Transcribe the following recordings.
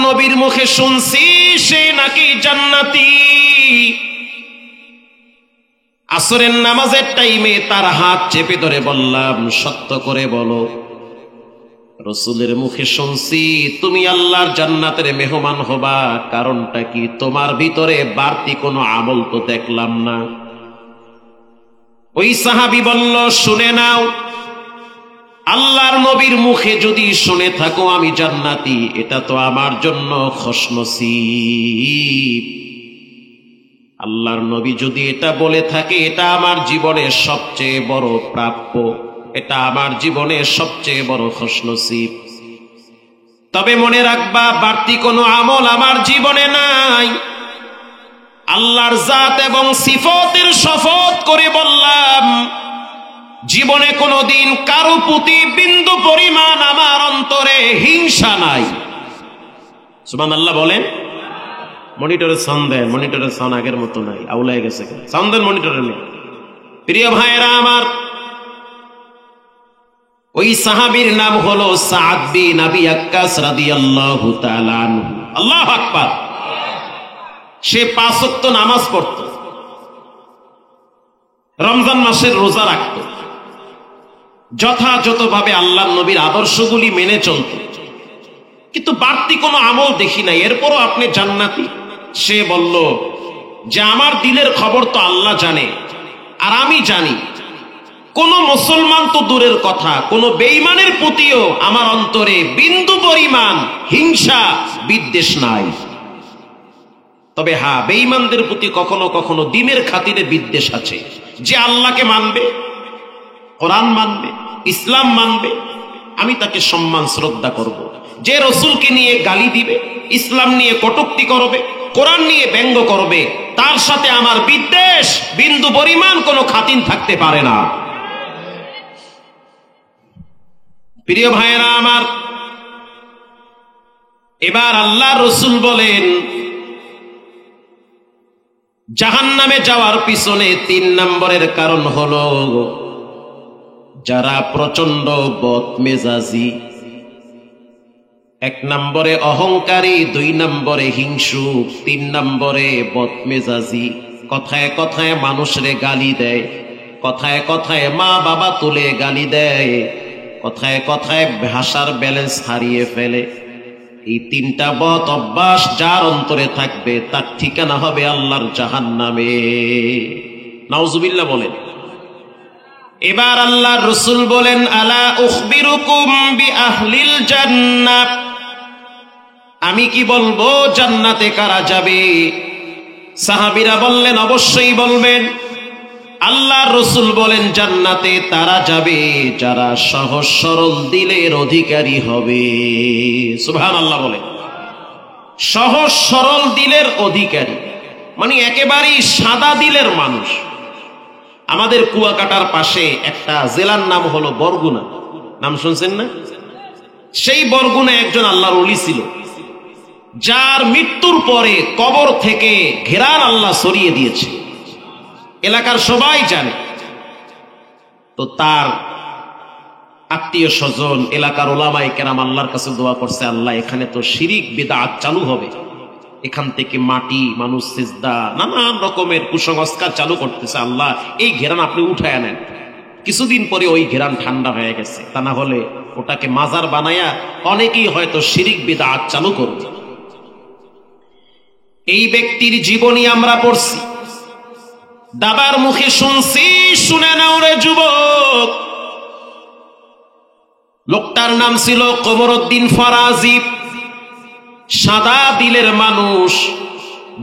নবীর মুখে শুনছি সে নাকি জান্নাতি। আসরের নামাজের টাইমে তার হাত চেপে ধরে বললাম, সত্য করে বলো, রসুলের মুখে শুনছি তুমি আল্লাহর জান্নাতের মেহমান হবা, কারণটা কি? তোমার ভিতরে বাড়তি কোনো আমল তো দেখলাম না। ওই সাহাবী বলল, শুনে নাও, আল্লাহর নবীর মুখে যদি শুনে থাকো আমি জান্নাতি, এটা তো আমার জন্য খুশনসিব। আল্লাহর নবী যদি এটা বলে থাকে, এটা আমার জীবনের সবচেয়ে বড় প্রাপ্য, এটা আমার জীবনের সবচেয়ে বড় খুশনসিব। তবে মনে রাখবা, বাড়তি কোনো আমল আমার জীবনে নাই। আল্লাহর জাত এবং সিফতের শপথ করে বললাম, জীবনে কোনোদিন কারো প্রতি বিন্দু পরিমাণ আমার অন্তরে হিংসা নাই। সুবহানাল্লাহ বলেন। মনিটরের সাউন্ড দেন, মনিটরের সাউন্ড আগের মতো নাই, আউলায় গেছে। সাউন্ড দেন মনিটরে নেই। প্রিয় ভাইরা আমার, ওই সাহাবীর নাম হলো সাদ বিন আবি ওয়াক্কাস রাদিয়াল্লাহু তাআলা আনহু। আল্লাহু আকবার। সে 5 ওয়াক্ত নামাজ পড়ত, রমজান মাসের রোজা রাখত, যথাযথভাবে আল্লাহর নবীর আদর্শগুলি মেনে চলত, কিন্তু বাড়তি কোনো আমল দেখি নাই। এরপরও আপনি জান্নাতি। সে বলল যে আমার দিলের খবর তো আল্লাহ জানে, আর আমি জানি কোন মুসলমান তো দূরের কথা, কোন বেঈমানের প্রতিও আমার অন্তরে বিন্দু পরিমাণ হিংসা বিদ্বেষ নাই। তবে হ্যাঁ, বেঈমানদের প্রতি কখনো কখনো দিনের খাতিরে বিদ্বেষ আছে। যে আল্লাহকে মানবে, কোরআন মানবে, ইসলাম মানবে, আমি তাকে সম্মান শ্রদ্ধা করব। যে রসুলকে নিয়ে গালি দিবে, ইসলাম নিয়ে কটূক্তি করবে, কোরআন নিয়ে ব্যঙ্গ করবে, তার সাথে আমার বিদ্বেষ বিন্দু পরিমাণ কোনো খাতিন থাকতে পারে না। প্রিয় ভাইয়েরা আমার, এবার আল্লাহ রসুল বলেন, জাহান্নামে যাওয়ার পিছনে 3 নম্বরের কারণ হলো যারা প্রচন্ড বদমেজাজি। 1 নম্বরে অহংকারী, 2 নম্বরে হিংসুক, 3 নম্বরে বদমেজাজি। কথায় কথায় মানুষরে গালি দেয়, কথায় কথায় মা বাবা তুলে গালি দেয়, কথায় কথায় ভাষার ব্যালেন্স হারিয়ে ফেলে। এই 3টা বদ অভ্যাস যার অন্তরে থাকবে, তার ঠিকানা হবে আল্লাহর জাহান্নামে। নাউজুবিল্লাহ বলেন। এবার আল্লাহর রাসূল বলেন, আলা উখবিরুকুম বিআহলিল জান্নাহ, আমি কি বলবো জান্নাতে কারা যাবে? সাহাবীরা বললেন, অবশ্যই বলবেন। আল্লাহর রাসূল বলেন, জান্নাতে তারা যাবে যারা সহজ সরল দিলের অধিকারী হবে। সুবহানাল্লাহ বলেন। সহজ সরল দিলের অধিকারী মানে একেবারেই সাদা দিলের মানুষ। আমাদের কুয়াকাটার পাশে একটা জেলার নাম হলো বরগুনা, নাম শুনছেন না? সেই বরগুনা একজন আল্লাহর ওলি ছিল, যার মৃত্যুর পরে কবর থেকে ঘেরান আল্লাহ সরিয়ে দিয়েছে, এলাকার সবাই জানে। তো তার আত্মীয় স্বজন, এলাকার ওলামায়ে কেরাম আল্লাহর কাছে দোয়া করছে, আল্লাহ এখানে তো শিরিক বিদআত চালু হবে, এখান থেকে মাটি, মানুষ সিজদা, নানান রকমের কুসংস্কার চালু করতেছে, আল্লাহ এই ঘেরান আপনি উঠায় নেন। কিছুদিন পরে ওই ঘেরান ঠান্ডা হয়ে গেছে, তা না হলে ওটাকে মাজার বানায়া অনেকেই হয়তো শিরিক বিদআত চালু করবে। এই ব্যক্তির জীবনী আমরা পড়ছি, দাদার মুখে শুনছি। শুনে নাও রে যুবক, লোকটার নাম ছিল কমরউদ্দিন ফরাজি। সাদা দিলের মানুষ,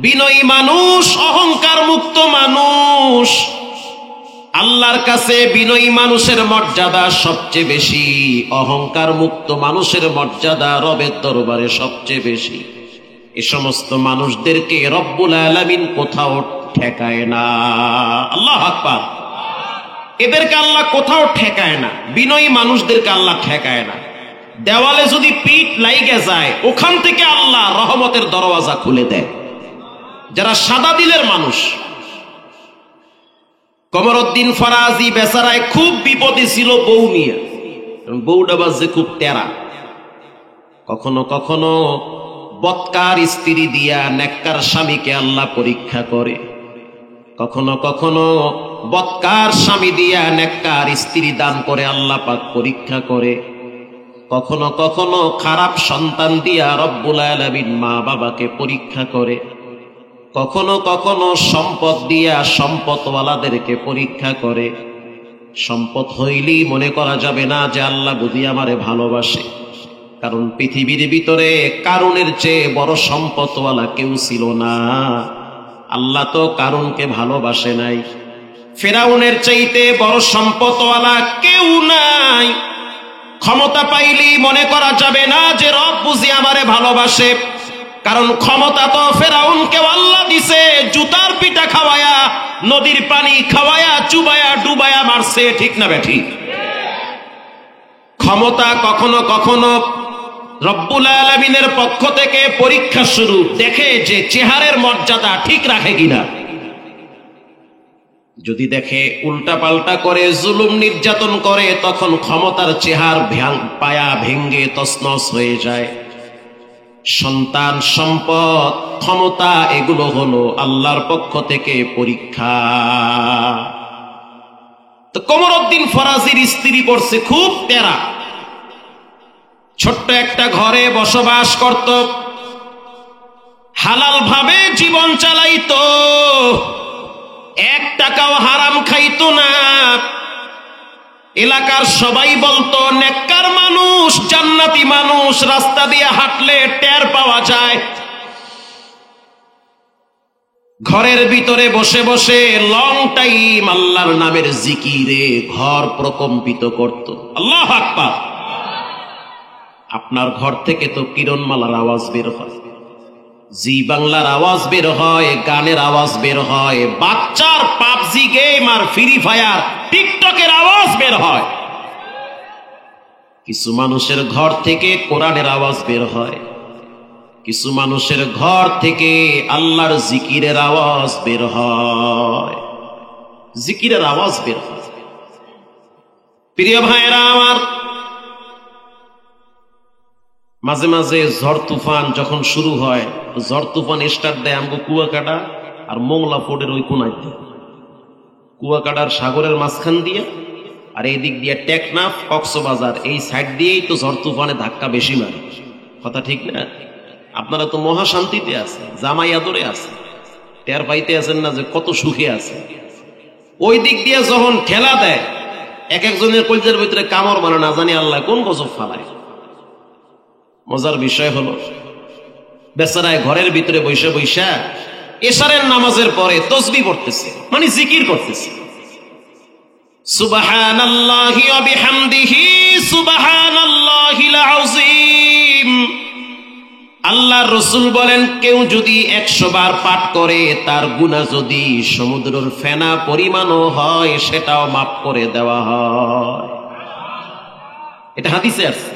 বিনয়ী মানুষ, অহংকার মুক্ত মানুষ। আল্লাহর কাছে বিনয়ী মানুষের মর্যাদা সবচেয়ে বেশি, অহংকার মুক্ত মানুষের মর্যাদা রবের দরবারে সবচেয়ে বেশি। এ সমস্ত মানুষদেরকে রব্বুল আলামিন কোথাও ঠেকায় না। আল্লাহু আকবার। এদেরকে আল্লাহ কোথাও ঠেকায় না, বিনয়ী মানুষদেরকে আল্লাহ ঠেকায় না। দেওয়ালে যদি পিঠ লাইগে যায়, ওখান থেকে আল্লাহ রহমতের দরওয়াজা খুলে দেয়। যারা সাদা দিলের মানুষ, কমরউদ্দিন ফরাজি বেচারায় খুব বিপদে ছিল বউ নিয়ে। বউটা বাজে খুব টেরা, কখনো কখনো বদকার স্ত্রী দিয়া নেককার স্বামীকে আল্লাহ পরীক্ষা করে, কখনো কখনো বদকার স্বামী দিয়া নেককার স্ত্রী দান করে আল্লাহ পাক পরীক্ষা করে, কখনো কখনো খারাপ সন্তান দিয়া রব্বুল আলামিন মা বাবাকে পরীক্ষা করে, কখনো কখনো সম্পদ দিয়া সম্পদওয়ালাদেরকে পরীক্ষা করে। সম্পদ হইলেই মনে করা যাবে না যে আল্লাহ বুঝি আমারে ভালোবাসে, কারণ পৃথিবীর ভিতরে কারুনের চেয়ে বড় সম্পদওয়ালা কেউ ছিল না। আল্লাহ তো কারুনকে ভালোবাসে নাই। ফেরাউনের চাইতে বড় সম্পদওয়ালা কেউ নাই। ক্ষমতা পাইলেই মনে করা যাবে না যে রব বুঝি আমারে ভালোবাসে, কারণ ক্ষমতা তো ফেরাউনকে আল্লাহ দিছে, জুতার পিঠা খাওয়ায়া, নদীর পানি খাওয়ায়া, চুবায়া ডুবায়া মারছে, ঠিক না বেঠিক? ক্ষমতা কখনো কখনো রব্বুল আলামিনের পক্ষ থেকে পরীক্ষা শুরু, দেখে যে চেহারের মর্যাদা ঠিক রাখে কিনা। যদি দেখে উল্টা পাল্টা করে, জুলুম নির্যাতন করে, তখন ক্ষমতার চেহার পায়া ভেঙ্গে তছনছ হয়ে যায়। সন্তান, সম্পদ, ক্ষমতা এগুলো হলো আল্লাহর পক্ষ থেকে পরীক্ষা। তো কমরউদ্দিন ফরাজির স্ত্রী পড়ছে খুব প্যারা। ছোট্ট একটা ঘরে বসবাস করত, হালাল ভাবে জীবন চালাইতো, 1 টাকাও হারাম খাইতো না। এলাকার সবাই বলতো নেককার মানুষ, জান্নাতি মানুষ, রাস্তা দিয়ে হাঁটলে টের পাওয়া যায়। ঘরের ভিতরে বসে বসে লং টাইম আল্লাহর নামের জিকিরে ঘর প্রকম্পিত করত। আল্লাহু আকবার। আপনার ঘর থেকে তো কিরণমালার আওয়াজ বের হয়, জি বাংলার আওয়াজ বের হয়, গানের আওয়াজ বের হয়, বাচ্চার পাবজি গেম আর ফ্রি ফায়ার টিকটকের আওয়াজ বের হয়। কিছু মানুষের ঘর থেকে কোরআনের আওয়াজ বের হয়, কিছু মানুষের ঘর থেকে আল্লাহর জিকিরের আওয়াজ বের হয়, জিকিরের আওয়াজ বের হয়। প্রিয় ভাইরা আমার, মাঝে মাঝে ঝড় তুফান যখন শুরু হয়, ঝড় তুফান স্টার্ট দেয় আমগো কুয়াকাটা আর মোংলা ফোর্ডের ওই কোনায় দিয়ে, কুয়াকাটার সাগরের মাঝখান দিয়ে, আর এই দিক দিয়ে টেকনাফ, কক্সবাজার, এই সাইড দিয়েই তো ঝড় তুফানে ধাক্কা বেশি মারে। কথা ঠিক না? আপনারা তো মহা শান্তিতে আছে, জামাই আদরে আছে, টের পাইতে আছেন না যে কত সুখে আছে। ওই দিক দিয়ে যখন ঠেলা দেয়, এক একজনের কলজের ভিতরে কামড় মানে না জানি আল্লাহ কোন গজব ফালায়। মজার বিষয় হলো, বেচারায় ঘরের ভিতরে বৈশা বৈশা এশারের নামাজের পরে তসবিহ পড়তেছে, মানে জিকির করতেছে, সুবহানাল্লাহি ওয়া বিহামদিহি সুবহানাল্লাহিল আযীম। আল্লাহর রাসূল বলেন, কেউ যদি 100 বার পাঠ করে, তার গুনাহ যদি সমুদ্রের ফেনা পরিমাণও হয়, সেটাও মাফ করে দেওয়া হয়। এটা হাদিসে আছে।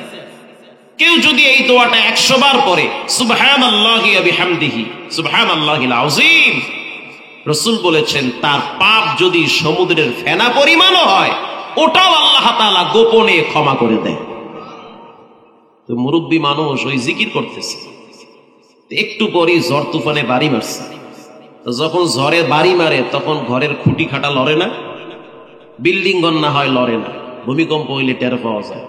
কেউ যদি এই দোয়াটা 100 বার পড়ে, সুবহানাল্লাহি ওয়া বিহামদিহি সুবহানাল্লাহিল আযীম, রাসূল বলেছেন তার পাপ যদি সমুদ্রের ফেনা পরিমাণও হয়, ওটাও আল্লাহ তাআলা গোপনে ক্ষমা করে দেয়। তো মুরব্বী মানুষ ওই জিকির করতেছে, একটু পরেই ঝড় তুফানে বাড়ি মারছে। যখন ঝড়ে বাড়ি মারে তখন ঘরের খুঁটি খাটা লড়ে না, বিল্ডিং ঘর না হয় লড়ে না, ভূমিকম্প হইলে টের পাওয়া যায়।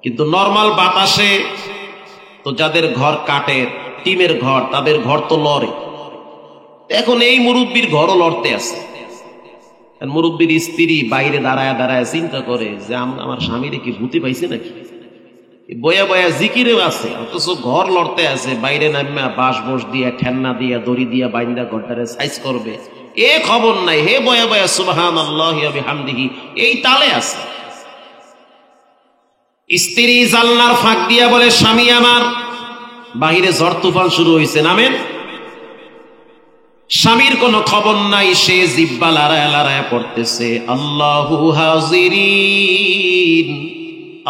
কিন্তু নরমাল বাতাসে তো যাদের ঘর কাঠের টিমের ঘর, তাদের ঘর তো লড়ে। এখন এই মুরব্বীর ঘরও লড়তে আছে। মুরব্বীর স্ত্রী বাইরে দাঁড়ায় দাঁড়ায় চিন্তা করে যে আমার স্বামীরে কি ভূতি পাইছে নাকি, বয়া বয়া জিকিরেও আছে, অথচ ঘর লড়তে আছে। বাইরে নামা বাঁশ বোস দিয়া, ঠেন্না দিয়া, দড়ি দিয়া বাইন্দা ঘরটারে সাইজ করবে, এ খবর নাই। হে বয়া বয়া সুবহানাল্লাহি ওয়া বিহামদিহি এই তালে আছে। স্ত্রী জানলার ফাঁক দিয়া বলে, স্বামী আমার, বাহিরে ঝড় তুফান শুরু হয়েছে, নামেন। স্বামীর কোনো খবর নাই, সে জিব্বা লড়ায় লড়ায় পড়তেছে, আল্লাহু হাজিরিন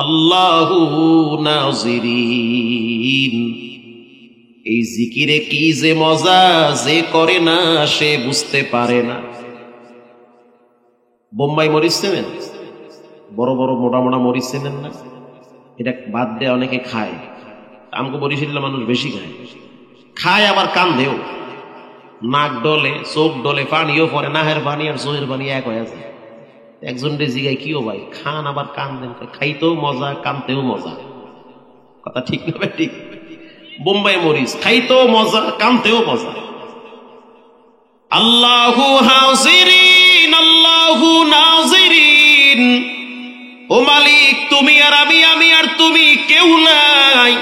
আল্লাহু নাজিরিন। এই জিকিরে কি যে মজা, যে করে না সে বুঝতে পারে না। বোম্বাই মরিচ চেনেন? বড় বড় মোটা মোটা মরিচ চেনেন না? এটা বাদ দিয়ে অনেকে খায়। আমাকে বরিশালের মানুষ বেশি খায়, খায় আবার কান্দেও, নাক ডলে, চোখ ডলে, পানিও পরে, নাহের পানি আর চোখের পানি এক হয়ে আছে। একজন রে জিগায়, কিও ভাই খান আবার কান্দেন? খাইতেও মজা, কানতেও মজা। কথা ঠিক না ভাই? ঠিক। বোম্বাই মরিচ, খাইতেও মজা, কানতেও মজা। আল্লাহু হাজিরিন আল্লাহু নাজিরিন, ও মালিক তুমি আর আমি, আমি আর তুমি, কেউ নাই।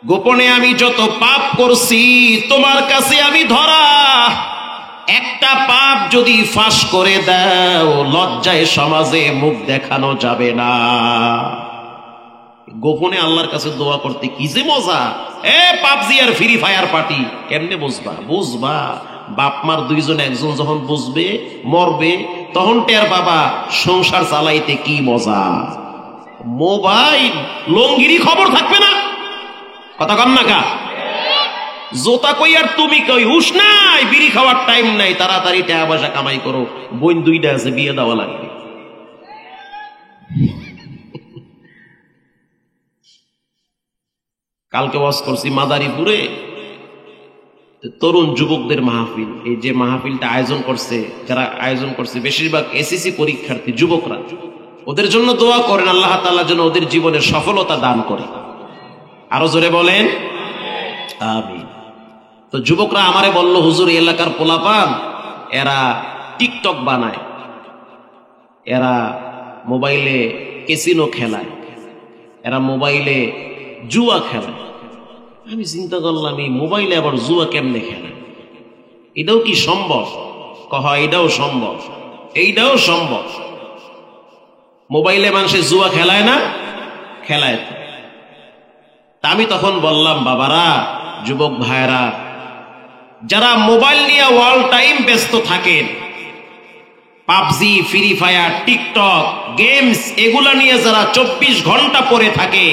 গোপনে আমি যত পাপ করছি তোমার কাছে আমি ধরা, একটা পাপ যদি ফাঁস করে দাও লজ্জায় সমাজে মুখ দেখানো যাবে না। গোপনে আল্লাহর কাছে দোয়া করতে কি যে মজা। পাবজি আর ফ্রি ফায়ার পার্টি কেমনে বুঝবা? বুঝবা বাপ মার দুইজন, একজন যখন বুঝবে মরবে তখন টের বাবা সংসার চালাইতে কি মজা। মোবাইল লঙ্গিরি খবর থাকবে না। কথা কন না কা? জোতা কই আর তুমি কই, হুশ নাই, বিড়ি খাওয়ার টাইম নাই, তাড়াতাড়ি টাকা পয়সা কামাই করো, বোন দুইটা আছে বিয়ে দেওয়া লাগবে। কালকে ওয়াজ করছি মাদারীপুরে, তরুণ যুবকদের মাহফিল। এই যে মাহফিলটা আয়োজন করছে, যারা আয়োজন করছে বেশিরভাগ এসএসসি পরীক্ষার্থী যুবকরা। ওদের জন্য দোয়া করেন, আল্লাহ তাআলা যেন ওদের জীবনে সফলতা দান করে। আরো জোরে বলেন আমিন। তো যুবকরা আমারে বলল, হুজুর এলাকার পোলাপান এরা টিকটক বানায়, এরা মোবাইলে ক্যাসিনো খেলায়, এরা মোবাইলে জুয়া খেলায়। আমি চিন্তা করলাম এই মোবাইলে আবার জুয়া কেমনে খেলায়, এটাও কি সম্ভব? কহ এটাও সম্ভব, এইটাও সম্ভব। মোবাইলে মানুষের জুয়া খেলায় না? খেলায়। তা আমি তখন বললাম, বাবারা, যুবক ভাইরা, যারা মোবাইল নিয়ে অল টাইম ব্যস্ত থাকেন, PUBG, free fire, TikTok, games, এগুলা নিয়ে যারা 24 ঘন্টা পড়ে থাকে,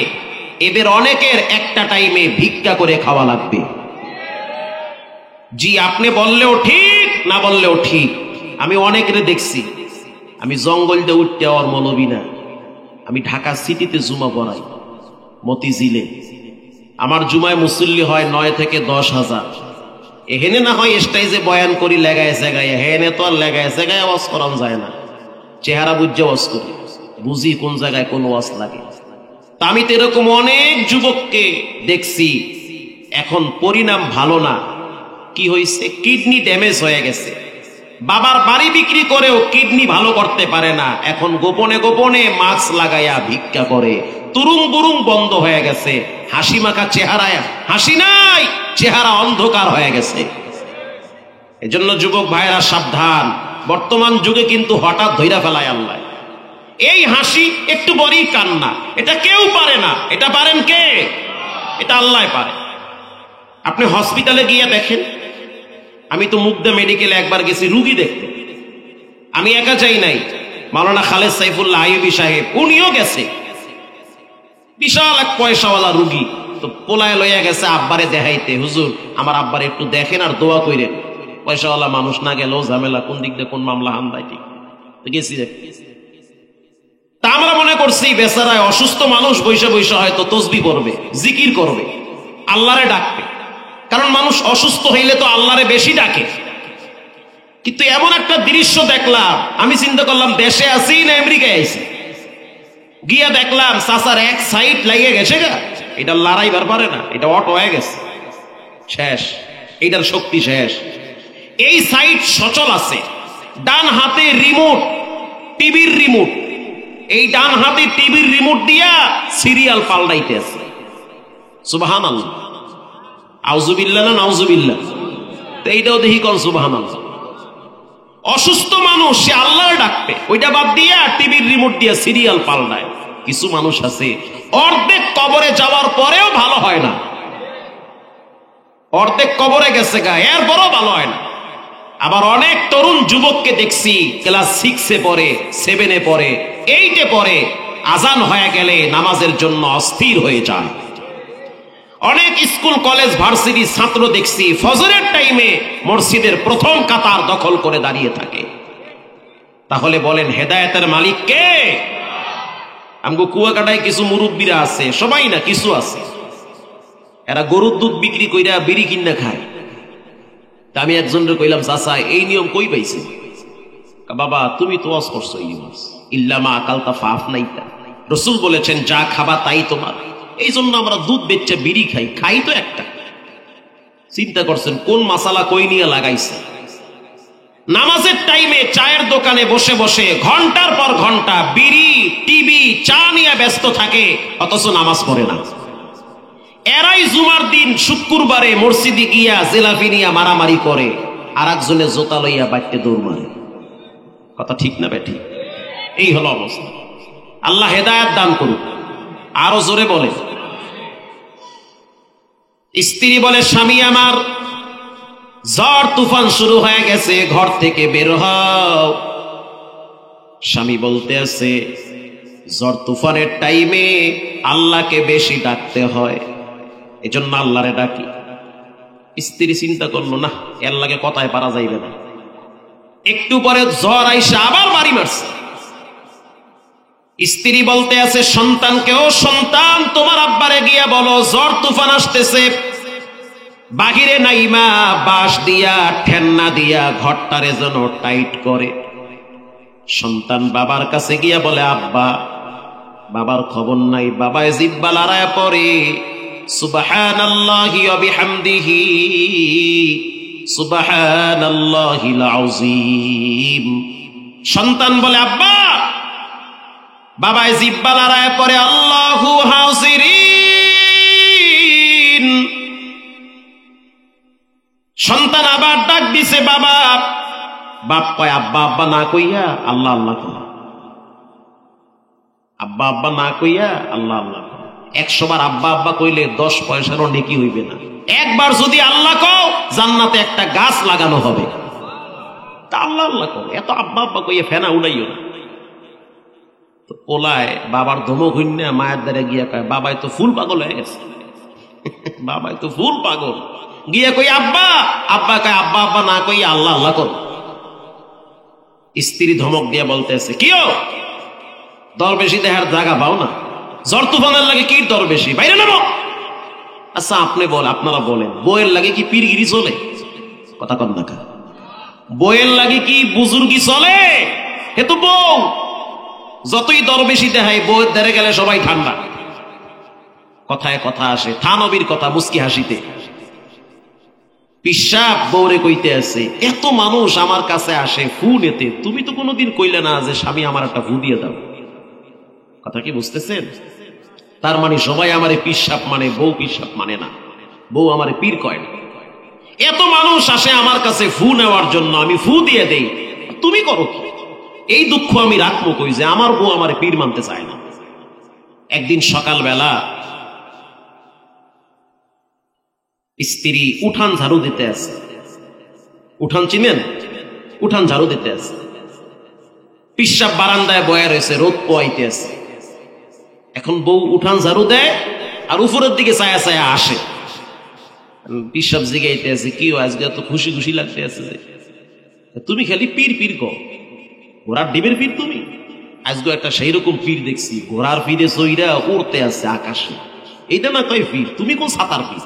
এদের অনেকের একটা টাইমে ভিক্ষা করে খাওয়া লাগবে। জি, আপনি বললেও ঠিক, না বললেও ঠিক। আমি অনেকের দেখছি। আমি জঙ্গল দিয়ে উঠতে আর মৌলবি না, আমি ঢাকা সিটিতে জুমা পড়াই, মতিঝিলে। আমার জুমায় মুসল্লি হয় 9 থেকে 10,000। এখানে না হয় স্টেজে বয়ান করি লেগায় সেগায়, হেনে তো আর লেগায় সেগায় ওয়াজ করানো যায় না। চেহারা বুঝে ওয়াজ করি, বুঝি কোন জায়গায় কোন ওয়াজ লাগে। তা আমি তো এরকম অনেক যুবককে দেখছি, এখন পরিণাম ভালো না। কি হয়েছে? কিডনি ড্যামেজ হয়ে গেছে। বাবার বাড়ি বিক্রি করেও কিডনি ভালো করতে পারে না, এখন গোপনে গোপনে মাস্ক লাগাইয়া ভিক্ষা করে। তুরুং বুরুং বন্ধ হয়ে গেছে, হাসি মাখা চেহারায় হাসি নাই, চেহারা অন্ধকার হয়ে গেছে। এজন্য যুবক ভাইরা সাবধান, বর্তমান যুগে কিন্তু হঠাৎ ধইরা ফেলায় আল্লাহ। এই হাসি একটু বড়ই কান্না, এটা কেউ পারে না। এটা পারেন কে? এটা আল্লাহ পারে। আপনি হসপিটালে গিয়ে দেখেন, আমি তো মুগদা মেডিকেলে একবার গেছি রুগী দেখতে। আমি একা যাই নাই, মাওলানা খালেদ সাইফুল্লাহ আইয়ুবী সাহেব উনিও গেছে। বিশাল এক পয়সাওয়ালা রুগী, তো পোলায় লইয়া গেছে আব্বারে দেখাইতে, হুজুর আমার আব্বারে একটু দেখেন আর দোয়া কইরেন। পয়সাওয়ালা মানুষ না গেলেও ঝামেলা, কোন দিক দিয়ে কোন মামলা হামলায়, ঠিক গেছি। তা আমরা মনে করছি বেচারায় অসুস্থ মানুষ বৈশা বৈশা হয়তো তসবি পড়বে, জিকির করবে, আল্লাহরে ডাকবে। কারণ মানুষ অসুস্থ হইলে তো আল্লাহরে বেশি ডাকে। কিন্তু এমন একটা দৃশ্য দেখলাম, আমি চিন্তা করলাম দেশে আছি না আমেরিকায় আছি। গিয়া দেখলাম চাচার এক সাইড লাগিয়ে গেছে গা, এটা লড়াইবার পারে না, এটা অটো হয়ে গেছে, শেষ, এটার শক্তি শেষ। এই সাইড সচল আছে, ডান হাতে রিমোট, টিভির রিমোট, এই ডান হাতে টিভির রিমোট দিয়া সিরিয়াল পাল্টাইতে আছে। সুবহানাল্লাহ, আউযুবিল্লাহ না নাউযুবিল্লাহ? এইটাও দেখি কোন সুবহানাল্লাহ। অসুস্থ মানুষ সে আল্লাহর ডাকবে, ওইটা বাদ দিয়া টিভির রিমোট দিয়া সিরিয়াল পাল্টায়। কিছু মানুষ আছে অর্ধেক কবরে যাওয়ার পরেও ভালো হয় না, অর্ধেক কবরে গেছে গা, এরপরও ভালো হয় না। আবার অনেক তরুণ যুবককে দেখছি ক্লাস 6-এ পড়ে, 7-এ পড়ে, 8-এ পড়ে, আজান হয়ে গেলে নামাজের জন্য অস্থির হয়ে যায়। অনেক স্কুল কলেজ ভার্সিটি ছাত্র দেখছি ফজরের টাইমে মসজিদের প্রথম কাতার দখল করে দাঁড়িয়ে থাকে। তাহলে বলেন হেদায়েতের মালিক কে? আমগো কুয়াকাটায় কিছু মুরব্বীরা আছে, সবাই না, কিছু আছে, এরা গরুর দুধ বিক্রি কইরা বিড়ি কিনা খায়। তা আমি একজনের কইলাম, চাচা এই নিয়ম কই পাইছে? বাবা তুমি তো ওয়াজ করছো, ইল্লামা আকালতা ফাফনাইতা, রাসূল বলেছেন যা খাবা তাই তোমার। এই জন্য আমরা দুধ বেচে বিড়ি খাই, খাই তো একটা। চিন্তা করছেন কোন মাসালা কই নিয়ে লাগাইছে। নামাজের টাইমে চায়ের দোকানে বসে বসে ঘন্টার পর ঘন্টা বিড়ি, টিভি, চা নিয়ে ব্যস্ত থাকে, অথচ নামাজ পড়ে না। এরাই জুমার দিন শুক্রবারে মসজিদে গিয়া জেলাফি নিয়া মারামারি করে, আর একজনে জোতা লইয়া বাইতে দৌড় মারে। কথা ঠিক না বেঠি? এই হলো অবস্থা। আল্লাহ হেদায়েত দান করুক। আরো জোরে বলে। স্ত্রী বলে, স্বামী আমার ঝড় তুফান শুরু হয়ে গেছে, ঘর থেকে বের হও। স্বামী বলতে আছে, ঝড় তুফানের টাইমে আল্লাহকে বেশি ডাকতে হয়, এজন্য আল্লাহরে ডাকি। স্ত্রী চিন্তা করলো, না এর লাগে কথায় পারা যাইবে না। একটু পরে ঝড় আইসা আবার বাড়ি মারছে। স্ত্রী বলতে আছে সন্তানকে, ও সন্তান তোমার আব্বারে গিয়া বলো ঝড় তুফান আসতেছে, বাহিরে নাইমা বাঁশ দিয়া ঠেন্না দিয়া ঘরটারে যেন টাইট করে। সন্তান বাবার কাছে গিয়া বলে, আব্বা। বাবার খবর নাই, বাবায় জিব্বা লড়ায় পড়ে, সুবহানাল্লাহি ওয়া বিহামদিহি সুবহানাল্লাহিল আযীম। সন্তান বলে, আব্বা। বাবায় জিব্বা লড়ায় পড়ে, আল্লাহু হাজিরিন। সন্তান আবার ডাক দিছে, বাবা। বাপ কয়, আব্বা আব্বা না কইয়া আল্লাহ আল্লাহ কয়। আব্বা আব্বা না কইয়া আল্লাহ আল্লাহ কয়। 100 বার আব্বা আব্বা কইলে 10 পয়সারও নেকি হইবে না। একবার যদি আল্লাহ কও, জান্নাতে একটা গাছ লাগানো হবে। তা আল্লাহ আল্লাহ কও, এত আব্বা আব্বা কইয়া ফেনা উড়াইও না। তো পোলায় বাবার ধমক হইনা মায়ের দ্বারা গিয়া কয়, বাবাই তো ফুল পাগল হয়ে গেছে। বাবাই তো ফুল পাগল। গিয়া কই, আব্বা। আব্বা কয়, আব্বা আব্বা না কইয়া আল্লাহ আল্লাহ কর। স্ত্রী ধমক দিয়া বলতেছে, কিও দর বেশি দেহার জায়গা পাও না, ঝড় তুফানের লাগে কি দর বেশি, বাইরে নেব। আচ্ছা আপনি বল, আপনারা বলেন, বইয়ের লাগে কি পীরগিরি চলে? কথা কন না। বইয়ের লাগে কি বুজুর্গি চলে? হে তো বউ, যতই দর বেশি দেখায় বউয়ের ধারে গেলে সবাই ঠান্ডা। কথায় কথা আসে, থানবীর কথা মুস্কি হাসিতে। পিশাব বউরে কইতে আছে, এত মানুষ আমার কাছে আসে ফু নেতে, তুমি তো কোনোদিন কইলে না যে স্বামী আমার একটা ফু দিয়ে দাও। কথা কি বুঝতেছেন? তার মানে সবাই আমারে পিশাব মানে, বউ পিশাব মানে না, বউ আমারে পীর কয় না। এত মানুষ আসে আমার কাছে ফু নেওয়ার জন্য, আমি ফু দিয়ে দেই, তুমি করো কি? এই দুঃখ আমি রাখবো কই যে আমার বউ আমারে পীর মানতে চায় না। একদিন সকালবেলা স্ত্রী উঠান ঝাড়ু দিতে আছে। উঠান চিনেন? উঠান ঝাড়ু দিতে আছে। পিশাব বারান্দায় বয়া রয়েছে, রোদ পোয়াইতে আছে। এখন বউ উঠান ঝাড়ু দেয় আর উপরের দিকে ছায়া ছায়া আসে। পিশাব জিগাইতে আছে, কি আজকে এত খুশি খুশি লাগতে আছে যে তুমি খালি পীর পীর কর, ঘোড়ার ডিমের পীর তুমি। আজকে একটা সেই রকম পীর দেখছি, ঘোড়ার পীরে চইরা উড়তে আছে আকাশে। এইটা না কয় পীর, তুমি কোন সাতার পীর?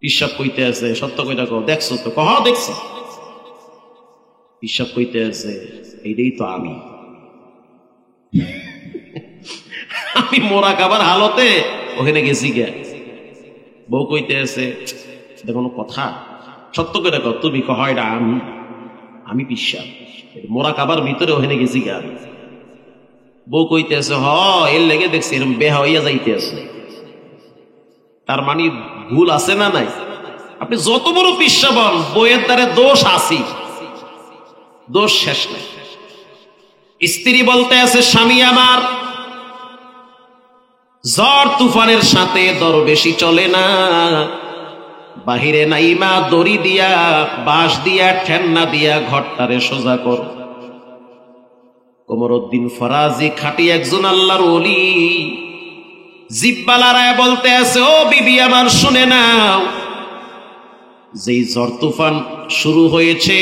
পিশাব কইতে আছে, সত্য কইটা কও, দেখছো তো? কহ দেখছি। পিশাব কইতে আছে, এইটাই তো আমি। আমি মোরা কাবার হালতে ওখানে গেছি গে। বউ কইতে আছে, দেখো কথা, সত্য করে কও, তুমি কহ এটা আমি পিশাব, মোরা কাবার ভিতরে ওখানে গেছি গে। বউ কইতে আছে, হ এর লেগে দেখছি এরকম বেহা হইয়া যাইতে আছে। তার মানে ভুল আছে না নাই? আপনি যত বড় পিশাব হন, বইয়ের দ্বারে দোষ আসি, দোষ শেষ নাই। স্ত্রী বলতে আছে, স্বামী আমার ঝড় তুফানের সাথে দর বেশি চলে না, বাহিরে নাইমা দড়ি দিয়া বাঁশ দিয়া ঠেন্না দিয়া ঘরটারে সোজা কর। কোমরউদ্দিন ফরাজি খাঁটি একজন আল্লাহর ওলি, জিব্বা লড়ায় বলতে আছে, ও বিবি আমার শুনে নাও, যেই ঝড় তুফান শুরু হয়েছে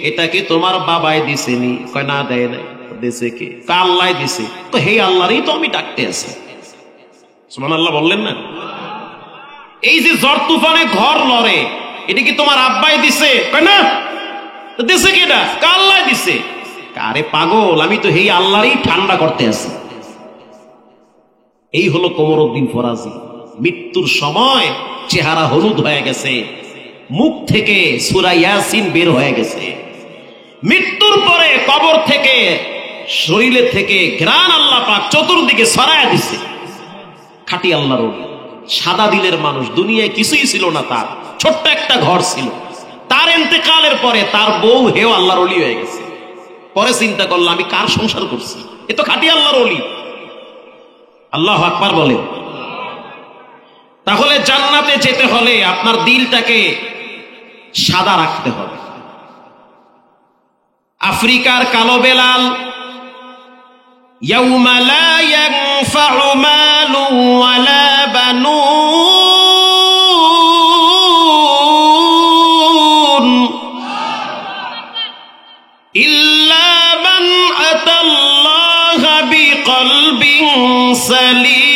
এটা কি তোমার বাবাই দিছেনি? কয় না, দেয় নাই। দিছে কে? আল্লাহ দিছে। তো হে আল্লাহরই তো আমি ডাকতে আছি। সুবহানাল্লাহ বললেন না? এই যে ঝড় তুফানে ঘর লড়ে, এটা কি তোমার আব্বাই দিছে? না। দিছে কেডা? আল্লাহ দিছে। আরে পাগল, আমি তো এই আল্লাহরই ঠান্ডা করতে আছি। এই হলো কোমরউদ্দিন ফরাজি। মৃত্যুর সময় চেহারা হলুদ হয়ে গেছে, মুখ থেকে সূরা ইয়াসিন বের হয়ে গেছে। মৃত্যুর পরে কবর থেকে, শরীরের থেকে ঘ্রাণ আল্লাহ পাক চতুর্দিকে ছড়ায় দিছে। খাঁটি আল্লাহর ওলি, সাদা দিলের মানুষ, দুনিয়ায় কিছুই ছিল না তার, ছোট্ট একটা ঘর ছিল। তার ইন্তেকালের পরে তার বউ হেও আল্লাহর ওলি হয়ে গেছে। পরে চিন্তা করলাম, আমি কার সংসার করছি? এ তো খাঁটি আল্লাহর ওলি। আল্লাহু আকবার বলে। তাহলে জান্নাতে যেতে হলে আপনার দিলটাকে সাদা রাখতে হবে। আফ্রিকার কালো বেলাল, ইয়াউমা লা ইয়ানফাউ মালু ওয়ালা বানুন ইল্লা মান আতাল্লাহা বিকলবিন সালিম।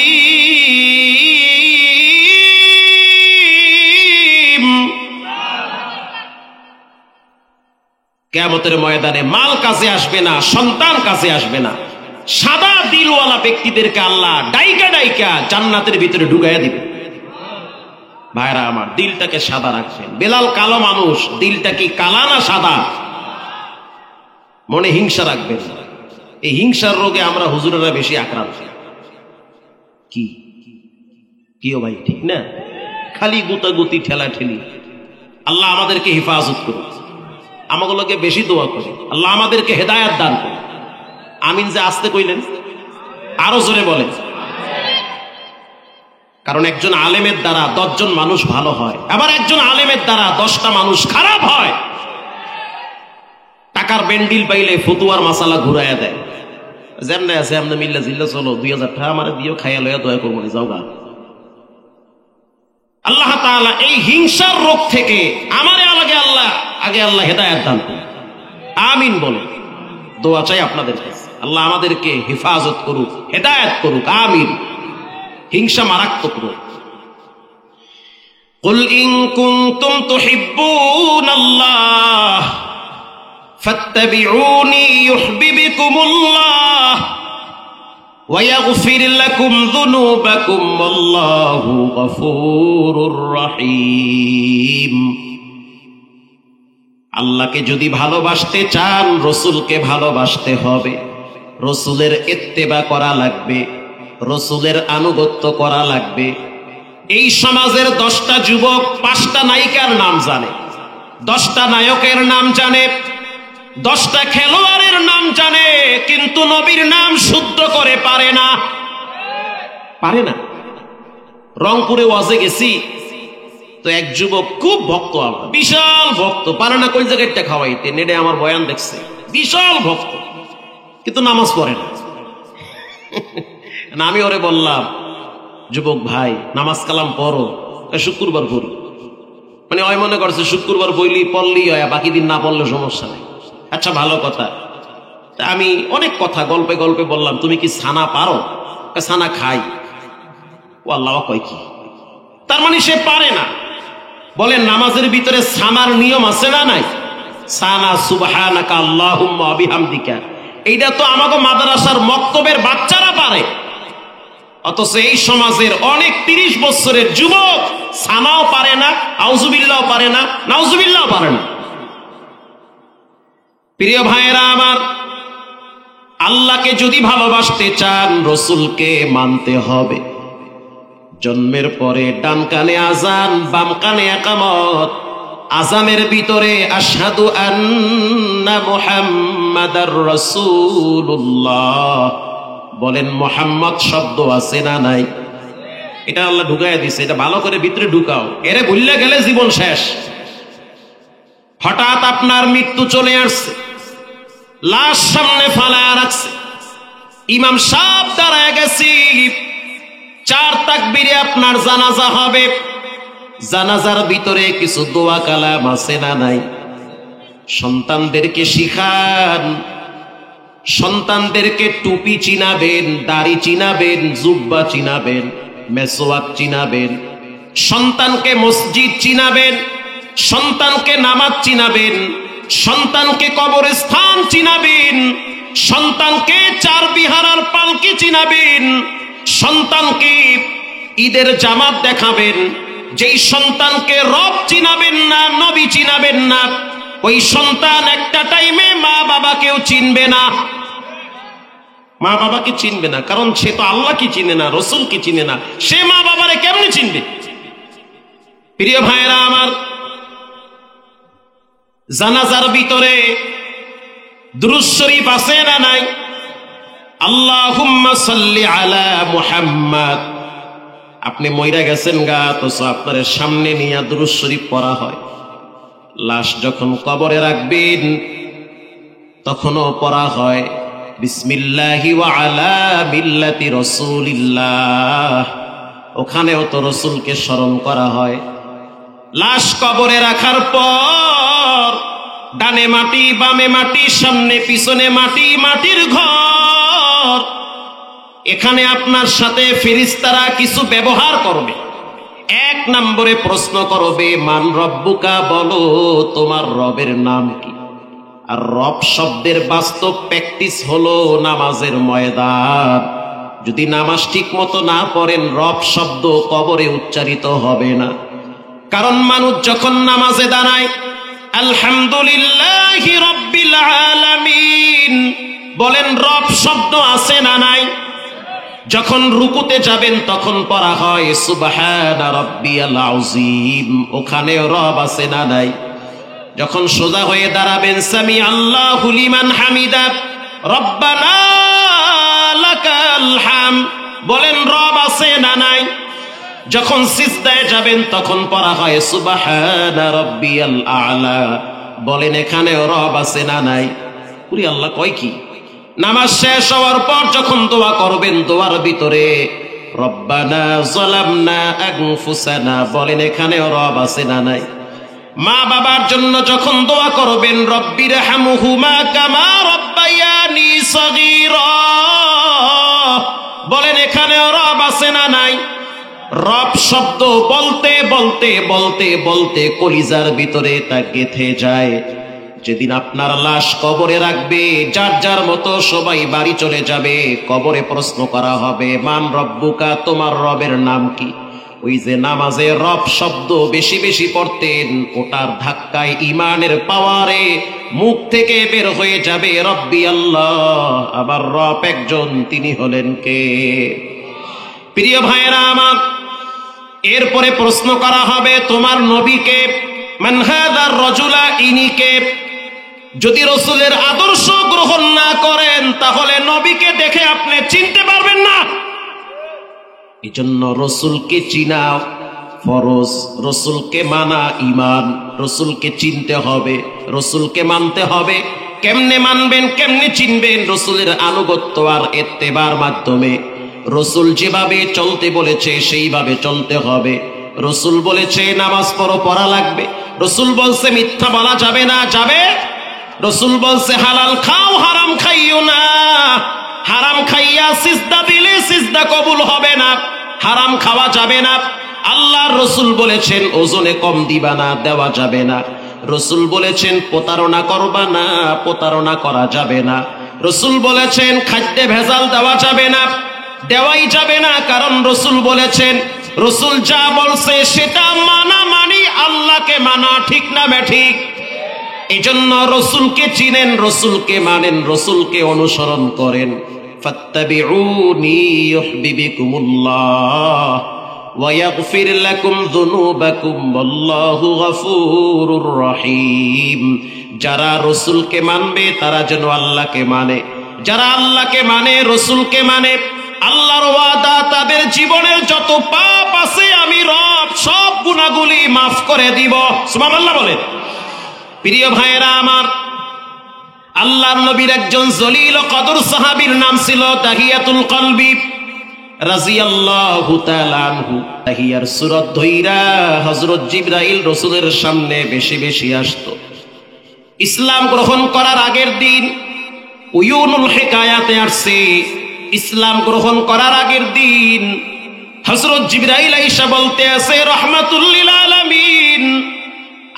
কিয়ামতের ময়দানে মাল কাছে আসবে না, সন্তান কাছে আসবে না। সাদা দিলওয়ালা ব্যক্তিদেরকে আল্লাহ ডাইকা ডাইকা জান্নাতের ভিতরে ঢুকাইয়া দিবে। ভাইরা আমার, দিলটাকে সাদা রাখবেন। বেলাল কালো মানুষ, দিলটা কি কালা না সাদা? মনে হিংসা রাখবেন। এই হিংসার রোগে আমরা হুজুরেরা বেশি আক্রান্ত। কি কিও ভাই, ঠিক না? খালি গুতাগুতি, ঠেলা ঠেলি। আল্লাহ আমাদেরকে হেফাজত করুন। আমাগুলোকে বেশি দোয়া করি, আল্লাহ আমাদেরকে হেদায়াত দান করুন। আমিন যে আসতে কইলেন, আরো জোরে বলেন। কারণ একজন আলেমের দ্বারা 10 জন মানুষ ভালো হয়, আবার একজন আলেমের দ্বারা 10টা মানুষ খারাপ হয়। টাকার বেন্ডিল পাইলে ফতুয়ার মাসালা ঘুরাইয়া দেয়। যেমন আছে আপনি মিল্লা জিল্লা, চলো 2000 টাকা আমার দিও, খাইয়া লইয়া দয়া করবো, যাও গা। আল্লাহ তাআলা এই হিংসার রোগ থেকে আমারে আগে আল্লাহ হেদায়াত দান করুন। আমিন বলে দোয়া চাই আপনাদের কাছে। আল্লাহ আমাদেরকে হেফাজত করুক, হেদায়াত করুক। আমিন। হিংসা মারাত্মক রোগ। কুল ইন কুনতুম তুহিব্বুনাল্লাহ ফাত্তাবিউনি ইউহিব্বুকুমুল্লাহ ওয়া ইয়াগফির লাকুম যুনুবাকুম ওয়াল্লাহু গফুরুর রহিম। আল্লাহকে যদি ভালোবাসতে চান, রসুলকে ভালোবাসতে হবে। রসুলের ইত্তেবা করা লাগবে, রসুলের আনুগত্য করা লাগবে। এই সমাজের 10টা যুবক 5টা নায়িকার নাম জানে, 10টা নায়কের নাম জানে, 10টা খেলোয়াড়ের নাম জানে, কিন্তু নবীর নাম শুদ্ধ করে পারে না। রংপুরে ওয়াজে গেছি তো এক যুবক খুব ভক্ত, আমার বিশাল ভক্ত, পারে না কোন জায়গাটা খাওয়াইতে। নেটে আমার বয়ান দেখছে, বিশাল ভক্ত, কিন্তু নামাজ পড়ে না। আমি ওরে বললাম, যুবক ভাই, নামাজ কালাম পড়ো, শুক্রবার পড়ি। মানে ওই মনে করছে শুক্রবার পড়লি হয়, বাকি দিন না পড়লে সমস্যা নেই। আচ্ছা, ভালো কথা। আমি অনেক কথা গল্পে গল্পে বললাম, তুমি কি ছানা পারো? ছানা খাই। ও আল্লাহ কয় কি? তার মানে সে পারে না। বলেন, নামাজের ভিতরে ছানার নিয়ম আছে না নাই? ছানা সুবহানাকা আল্লাহুম্মা ওয়া বিহামদিকা, এইটা তো আমাকে মাদ্রাসার মক্তবের বাচ্চারা পারে। অথচ এই সমাজের অনেক 30 বছরের যুবক ছানাও পারে না, আউযুবিল্লাহও পারে না, নাউযুবিল্লাহও পারে না। প্রিয় ভাইয়েরা আমার, আল্লাহকে যদি ভালোবাসতে চান, রসুলকে মানতে হবে। জন্মের পরে ডান কানে আজান, বাম কানে ইকামত। আজানের ভিতরে আশহাদু আন্না মুহাম্মাদার রাসূলুল্লাহ, বলেন মুহাম্মদ শব্দ আছে না নাই? এটা আল্লাহ ঢুকাইয়া দিছে, এটা ভালো করে ভিতরে ঢুকাও। এরে ভুললে গেলে জীবন শেষ। হঠাৎ আপনার মৃত্যু চলে আসছে, লাশ সামনে ফালায়া রাখছে, ইমাম সাহেব দাঁড়ায় গেছি, 4 তাকবীরে আপনার জানাজা হবে। জানাজার ভিতরে কিছু দোয়া কালাম আছে না নাই? সন্তানদেরকে শিখান, সন্তানদেরকে টুপি চিনাবেন, দাড়ি চিনাবেন, জুব্বা চিনাবেন, মেসওয়াক চিনাবেন, সন্তানকে মসজিদ চিনাবেন, সন্তানকে নামাজ চিনাবেন, সন্তানকে কবরস্থান চিনাবেন, সন্তানকে চার বিহারার পালকি চিনাবেন, সন্তানকে ঈদের জামাত দেখাবেন। যেই সন্তানকে রব চিনাবেন না, নবী চিনাবেন না, ওই সন্তান একটা টাইমে মা বাবাকেও চিনবে না। মা বাবাকে চিনবে না, কারণ সে তো আল্লাহকে চিনে না, রসুলকে চিনে না, সে মা বাবারে কেমনে চিনবে? প্রিয় ভাইরা আমার, জানাজার ভিতরে দুরূদ শরীফ আছে না নাই? আল্লাহুম্মা সাল্লি আলা মুহাম্মাদ। আপনি মইরা গেছেন গা, তো আপনার সামনে নিয়ে দুরূদ শরীফ পড়া হয়। লাশ যখন কবরে রাখবেন তখনও পড়া হয় বিসমিল্লাহি ওয়া আলা মিল্লাতি রাসূলিল্লাহ। ওখানেও তো রসুলকে স্মরণ করা হয়। লাশ কবরে রাখার পর ডানে মাটি, বামে মাটি, সামনে পিছনে মাটি, মাটির ঘর। এখানে আপনার সাথে ফেরেশতারা কিছু ব্যবহার করবে। এক নম্বরে প্রশ্ন করবে, মান রব্বুকা, বলো তোমার রবের নাম কি? আর রব শব্দের বাস্তব প্র্যাকটিস হলো নামাজের ময়দান। যদি নামাজ ঠিক মতো না পড়েন, রব শব্দ কবরে উচ্চারিত হবে না। কারণ মানুষ যখন নামাজে দাঁড়ায় আলহামদুলিল্লাহি রাব্বিল আলামিন বলেন, রব শব্দ আছে না নাই? যখন রুকুতে যাবেন তখন পড়া হয় সুবহানা রাব্বিয়াল আযীম, ওখানে রব আছে না নাই? যখন সোজা হয়ে দাঁড়াবেন সামি আল্লাহু লিমান হামিদা রব্বানা লাকাল হামদ, বলেন রব আছে না নাই? যখন সিজদায় যাবেন তখন পড়া হয় সুবহানা রাব্বিয়াল আ'লা, বলেন এখানে রব আছে না নাই? পুরি আল্লাহ কয় কি? নামাজ শেষ হওয়ার পর যখন দোয়া করবেন, দোয়ার ভিতরে রব্বানা যালামনা আনফুসানা, বলেন এখানে রব আছে না নাই? মা বাবার জন্য যখন দোয়া করবেন, রব্বিরহামহুমা কামা রব্বায়ানি সগীরা, বলেন এখানে রব আছে না নাই? রব শব্দ বলতে বলতে বলতে বলতে কলিজার ভিতরে তা গেঁথে যায়। যেদিন আপনার লাশ কবরে রাখবে, যার যার মতো সবাই বাড়ি চলে যাবে, কবরে প্রশ্ন করা হবে, মান রব্বুকা, তোমার রবের নাম কি? ওই যে নামাজে রব শব্দ বেশি বেশি পড়তেন, ওটার ধাক্কায়, ইমানের পাওয়ারে মুখ থেকে বের হয়ে যাবে রব্বি আল্লাহ, আবার রব একজন, তিনি হলেন কে? প্রিয় ভাইরা আমার, এরপরে প্রশ্ন করা হবে তোমার নবীকে, মান হাযার রাজুলা, ইনিকে? যদি রসুলের আদর্শ গ্রহণ না করেন তাহলে নবীকে দেখে আপনি চিনতে পারবেন না। এজন্য রসুলকে চিনা ফরজ, রসুলকে মানা ঈমান, রসুলকে চিনতে হবে, রসুলকে মানতে হবে। কেমনে মানবেন, কেমনে চিনবেন? রসুলের আনুগত্য আর ইত্তেবার মাধ্যমে। রসুল যেভাবে চলতে বলেছে সেইভাবে চলতে হবে। রসুল বলেছে নামাজ পড়ো, পড়া লাগবে। রসুল বলছে মিথ্যা বলা যাবে না, যাবে। রসুল বলছে হালাল খাও, হারাম খাইও না। হারাম খাইয়া সিজদা দিলে সিজদা কবুল হবে না, হারাম খাওয়া যাবে না। আল্লাহর রসুল বলেছেন ওজনে কম দিবা না, দেওয়া যাবে না। রসুল বলেছেন প্রতারণা করবা না, প্রতারণা করা যাবে না। রসুল বলেছেন খাদ্যে ভেজাল দেওয়া যাবে না, দেওয়াই যাবে না। কারণ রসুল বলেছেন, রসুল যা বলছে সেটা মানা মানি আল্লাহকে মানা, ঠিক না ঠিক? এই জন্য রসুলকে চিনেন, রসুলকে মানেন, রসুলকে অনুসরণ করেন। ফাত্তাবিউনি ইউহিব্বুকুমুল্লাহ ওয়া ইয়াগফির লাকুম যুনুবাকুম ওয়াল্লাহু গফুরুর রহিম। যারা রসুলকে মানবে তারা যেন আল্লাহকে মানে, যারা আল্লাহকে মানে, রসুলকে মানে, আল্লাহর ওয়াদা তাদের জীবনের যত পাপ আছে আমি রব সব গুনাহগুলি মাফ করে দিব। সুবহানাল্লাহ বলেন। প্রিয় ভাইয়েরা আমার, আল্লাহর নবীর একজন জলিল ও কদর সাহাবীর নাম ছিল তাহিয়াতুল কলবি রাদিয়াল্লাহু তাআলা আনহু। তাহিয়ার সূরত ধইরা হযরত জিবরাইল রাসূলের সামনে বেশি বেশি আসতো। ইসলাম গ্রহণ করার আগের দিন উয়ুনুল হিকায়াতে আসছে, ইসলাম গ্রহণ করার আগের দিন হযরত জিবরাইল আইসা বলতে আছে, রাহমাতুল লিল আলামিন,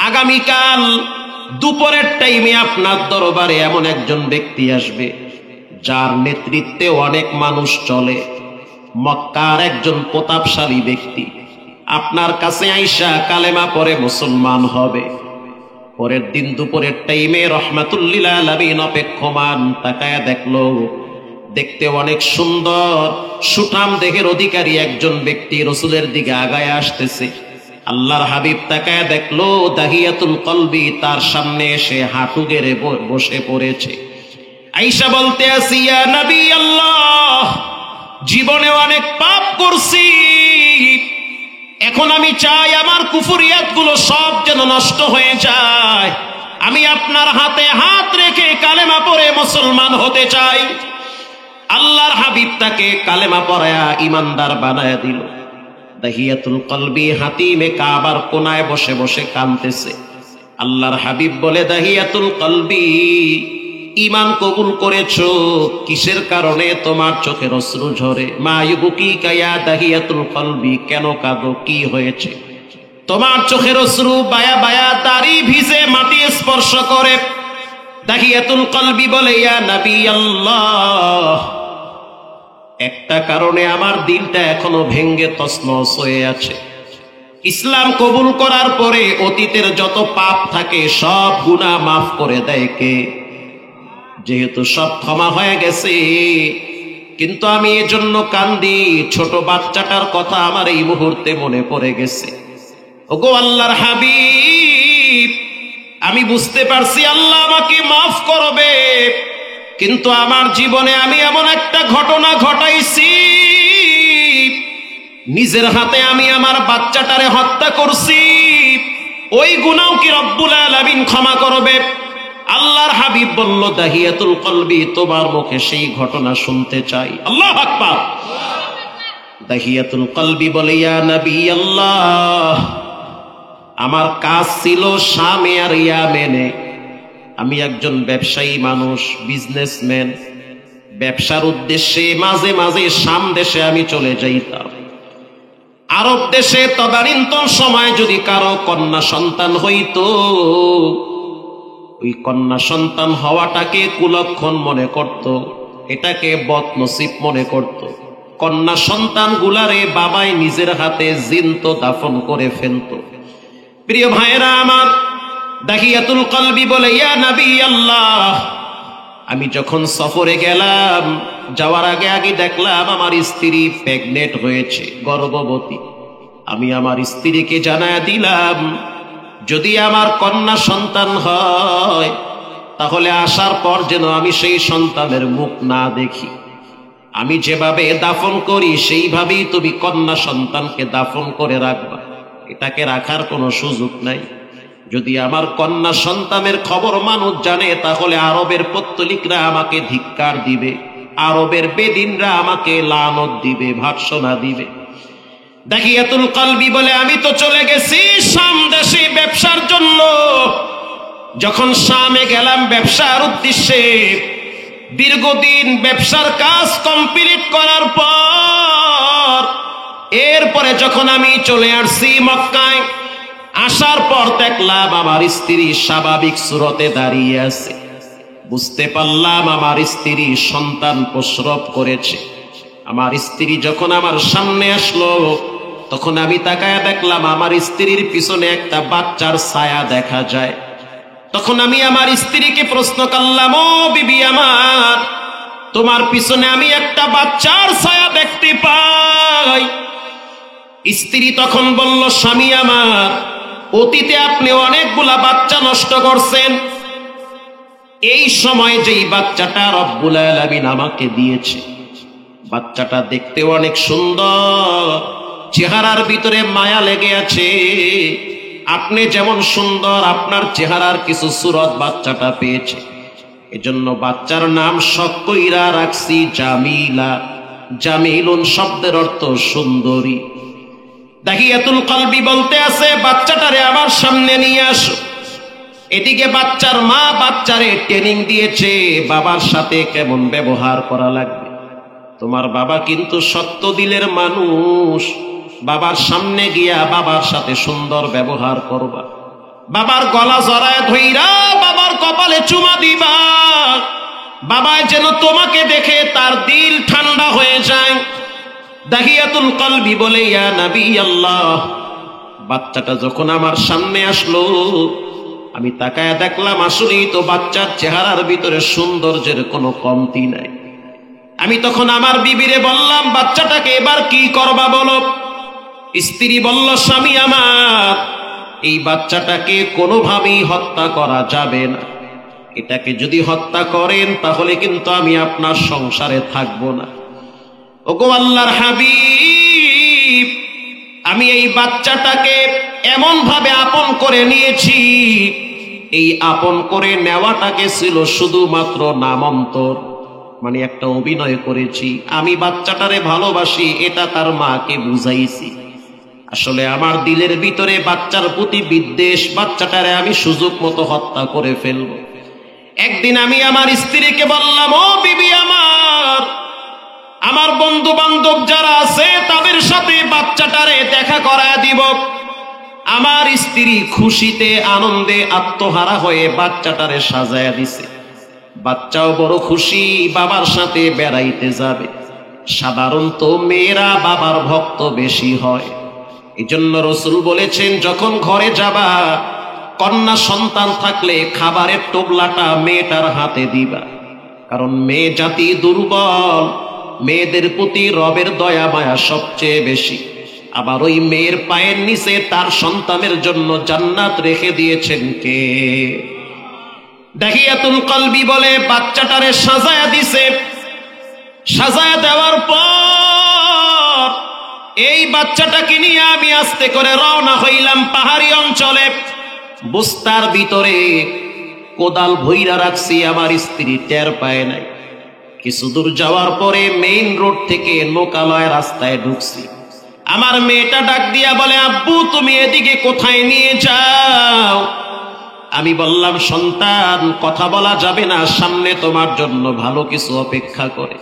আগামীকাল দুপুরের টাইমে আপনার দরবারে এমন একজন ব্যক্তি আসবে যার নেতৃত্বে অনেক মানুষ চলে, মক্কার একজন প্রতাপশালী ব্যক্তি। আপনার কাছে আইসা কালেমা পড়ে মুসলমান হবে। পরের দিন দুপুরের টাইমে রাহমাতুল লিল আলামিন অপেক্ষমান, তাকায়া দেখলো দেখতে অনেক সুন্দর সুঠাম দেহের অধিকারী একজন ব্যক্তি রাসূলের দিকে আগায় আসতেছে। আল্লাহর হাবিব তাকায়া দেখলো দাহিয়াতুল কলবি তার সামনে এসে হাঁটু গেড়ে বসে পড়েছে। আয়েশা বলতে আসি, ইয়া নবী আল্লাহ, জীবনে অনেক পাপ করছি, এখন আমি চাই আমার কুফরিয়াত গুলো সব যেন নষ্ট হয়ে যায়। আমি আপনার হাতে হাত রেখে কালেমা পড়ে মুসলমান হতে চাই। আল্লাহর হাবিব তাকে কালেমা পড়ায়া ইমানদার বানায়া দিল। দাহিয়াতুল কলবি হাতিমে কাবার কোনায় বসে বসে কাঁদতেছে। আল্লাহর হাবিব বলে, দাহিয়াতুল কলবি, ঈমান কবুল করেছো, কিসের কারণে তোমার চোখের অশ্রু ঝরে? মা ইউবকিকা ইয়া দাহিয়াতুল কলবি, কেন কাঁদো, কি হয়েছে? তোমার চোখের অশ্রু বায়া বায়া দাড়ি ভিজে মাটি স্পর্শ করে। দাহিয়াতুল কলবি বলে, ইয়া নবী আল্লাহ, একটা কারণে আমার দিলটা এখনো ভেঙ্গে তছনছ হয়ে আছে। ইসলাম কবুল করার পরে অতীতের যত পাপ থাকে সব গুনাহ মাফ করে দেয় কে? যেহেতু সব ক্ষমা হয়ে গেছে, কিন্তু আমি এজন্য কান্দি, ছোট বাচ্চাটার কথা আমার এই মুহূর্তে মনে পড়ে গেছে। ওগো আল্লাহর হাবিব, আমি বুঝতে পারছি আল্লাহ আমাকে মাফ করবে, কিন্তু আমার জীবনে আমি এমন একটা ঘটনা ঘটাইছি, নিজের হাতে আমি আমার বাচ্চাটারে হত্যা করছি, ওই গুনাহ কি রব্বুল আলামিন ক্ষমা করবে? আল্লাহর হাবিব বলল, দাহিয়াতুল কলবি, তোমার মুখে সেই ঘটনা শুনতে চাই। আল্লাহু আকবার। দাহিয়াতুল কলবি বলে, ইয়া নবী আল্লাহ, আমার কাজ ছিল শামে আর ইয়ামেনে। আমি একজন ব্যবসায়ী মানুষ, বিজনেসম্যান। ব্যবসার উদ্দেশ্যে মাঝে মাঝে শাম দেশে আমি চলে যাইতাম। আরব দেশে তদানীন্তন সময় যদি কারো কন্যা সন্তান হইতো, ওই কন্যা সন্তান হওয়াটাকে কুলক্ষণ মনে করত, এটাকে বদনসিব মনে করত। কন্যা সন্তান গুলারে বাবাই নিজের হাতে জিন্ত দাফন করে ফেলত। প্রিয় ভাইয়েরা আমার, দাহিয়াতুল কলবি বলে, ইয়া নবী আল্লাহ, আমি যখন সফরে গেলাম, যাওয়ার আগে আগে দেখলাম আমার স্ত্রী প্রেগনেন্ট হয়েছে, গর্ভবতী। আমি আমার স্ত্রীকে জানায়া দিলাম, যদি আমার কন্যা সন্তান হয় তাহলে আসার পর যেন আমি সেই সন্তানের মুখ না দেখি। আমি যেভাবে দাফন করি সেইভাবেই তুমি কন্যা সন্তানকে দাফন করে রাখবা, এটাকে রাখার কোনো সুযোগ নাই। যদি আমার কন্যা সন্তানের খবর মানুষ জানে তাহলে আরবের পত্তলিকরা আমাকে ধিক্কার দিবে, আরবের বেদিনরা আমাকে লানত দিবে, ভর্ৎসনা দিবে। দাহিয়াতুল কলবি বলে, আমি তো চলে গেছি শাম দেশে ব্যবসার জন্য। যখন শামে গেলাম ব্যবসার উদ্দেশ্যে, দীর্ঘদিন ব্যবসার কাজ কমপ্লিট করার পর এরপরে যখন আমি চলে আসছি মক্কায়, আসার পর দেখলাম আমার স্ত্রী স্বাভাবিক সুরতে দাঁড়িয়ে আছে। বুঝতে পারলাম আমার স্ত্রী সন্তান প্রসব করেছে। আমার স্ত্রী যখন আমার সামনে আসলো, তখন আমি তাকায়া দেখলাম আমার স্ত্রীর পিছনে একটা বাচ্চার ছায়া দেখা যায়। তখন আমি আমার স্ত্রীকে প্রশ্ন করলাম, ও বিবি আমার, তোমার পিছনে আমি একটা বাচ্চার ছায়া দেখতে পাই। স্ত্রী তখন বলল, স্বামী আমার, অতীতে আপনি অনেকগুলা বাচ্চা নষ্ট করছেন, এই সময় যেই বাচ্চাটা রব্বুল আলামিন আমাকে দিয়েছে, বাচ্চাটা দেখতে অনেক সুন্দর, চেহারার ভিতরে মায়া লেগে আছে। আপনি যেমন সুন্দর, আপনার চেহারার কিছু সুরত বাচ্চাটা পেয়েছে, এজন্য বাচ্চার নাম শখ কইরা রাখছি জামিলা। জামিলুন শব্দের অর্থ সুন্দরী। দাহিয়াতুল কলবি বলতে আছে, বাচ্চাটারে আমার সামনে নিয়ে আসো। এদিকে বাচ্চার মা বাচ্চারে ট্রেনিং দিয়েছে বাবার সাথে কেমন ব্যবহার করা লাগবে। তোমার বাবা কিন্তু সত্য দিলের মানুষ, বাবার সামনে গিয়া বাবার সাথে সুন্দর ব্যবহার করবা, বাবার গলা জড়ায় ধইরা বাবার কপালে চুমা দিবা, বাবা যেন তোমাকে দেখে তার দিল ঠান্ডা হয়ে যায়। দাহিয়াতুল কলবি বলে, ইয়া নবী আল্লাহ, বাচ্চাটা যখন আমার সামনে আসলো আমি তাকায় দেখলাম আসলেই তো বাচ্চার চেহারার ভিতরে সৌন্দর্যের কোনো কমতি নাই। আমি তখন আমার বিবিরে বললাম, বাচ্চাটাকে এবার কি করবা বলো? স্ত্রী বলল, স্বামী আমার, এই বাচ্চাটাকে কোনোভাবেই হত্যা করা যাবে না, এটাকে যদি হত্যা করেন তাহলে কিন্তু আমি আপনার সংসারে থাকবো না। ওগো আল্লাহর হাবিব, আমি এই বাচ্চাটাকে এমন ভাবে আপন করে নিয়েছি, এই আপন করে নেওয়াটাকে ছিল শুধুমাত্র নামান্তর, মানে একটা অভিনয় করেছি। আমি বাচ্চাটারে ভালোবাসি এটা তার মাকে বুঝাইছি। আসলে আমার দিলের ভিতরে বাচ্চার প্রতি বিদ্বেষ, বাচ্চাটারে আমি সুযোগ মতো হত্যা করে ফেলব। একদিন আমি আমার স্ত্রীকে বললাম, ও বিবি আমার বন্ধু বান্ধব যারা আছে তাদের সাথে বাচ্চাটারে দেখা করায় দিব। আমার স্ত্রী খুশিতে আনন্দে আত্মহারা হয়ে বাচ্চাটারে সাজায়া দিছে। বাচ্চাও বড় খুশি, বাবার সাথে বেড়াইতে যাবে। সাধারণত মেয়েরা বাবার ভক্ত বেশি হয়, এজন্য রাসূল বলেছেন, যখন ঘরে যাবা কন্যা সন্তান থাকলে খাবারের টোপলাটা মেয়েটার হাতে দিবা, কারণ মেয়ে জাতি দুর্বল, মেয়েদের প্রতি রবের দয়া মায়া সবচেয়ে বেশি। আবার ওই মেয়ের পায়ের নিচে তার সন্তানের জন্য জান্নাত রেখে দিয়েছেন কে? দাহিয়াতুল কলবি বলে, বাচ্চাটারে সাজায়া দিছে। সাজায়া দেওয়ার পর এই বাচ্চাটাকে নিয়ে আমি আস্তে করে রওনা হইলাম পাহাড়ি অঞ্চলে। বস্তার ভিতরে কোদাল ভইরা রাখছি, আমার স্ত্রী টের পায় নাই। কিছু দূর যাওয়ার পরে মেইন রোড থেকে লোকালয় রাস্তায় ঢুকছি। আমার মেয়েটা ডাক দিয়া বলে, আব্বু তুমি এদিকে কোথায় নিয়ে যাও? আমি বললাম, সন্তান কথা বলা যাবে না, সামনে তোমার জন্য ভালো কিছু অপেক্ষা করে।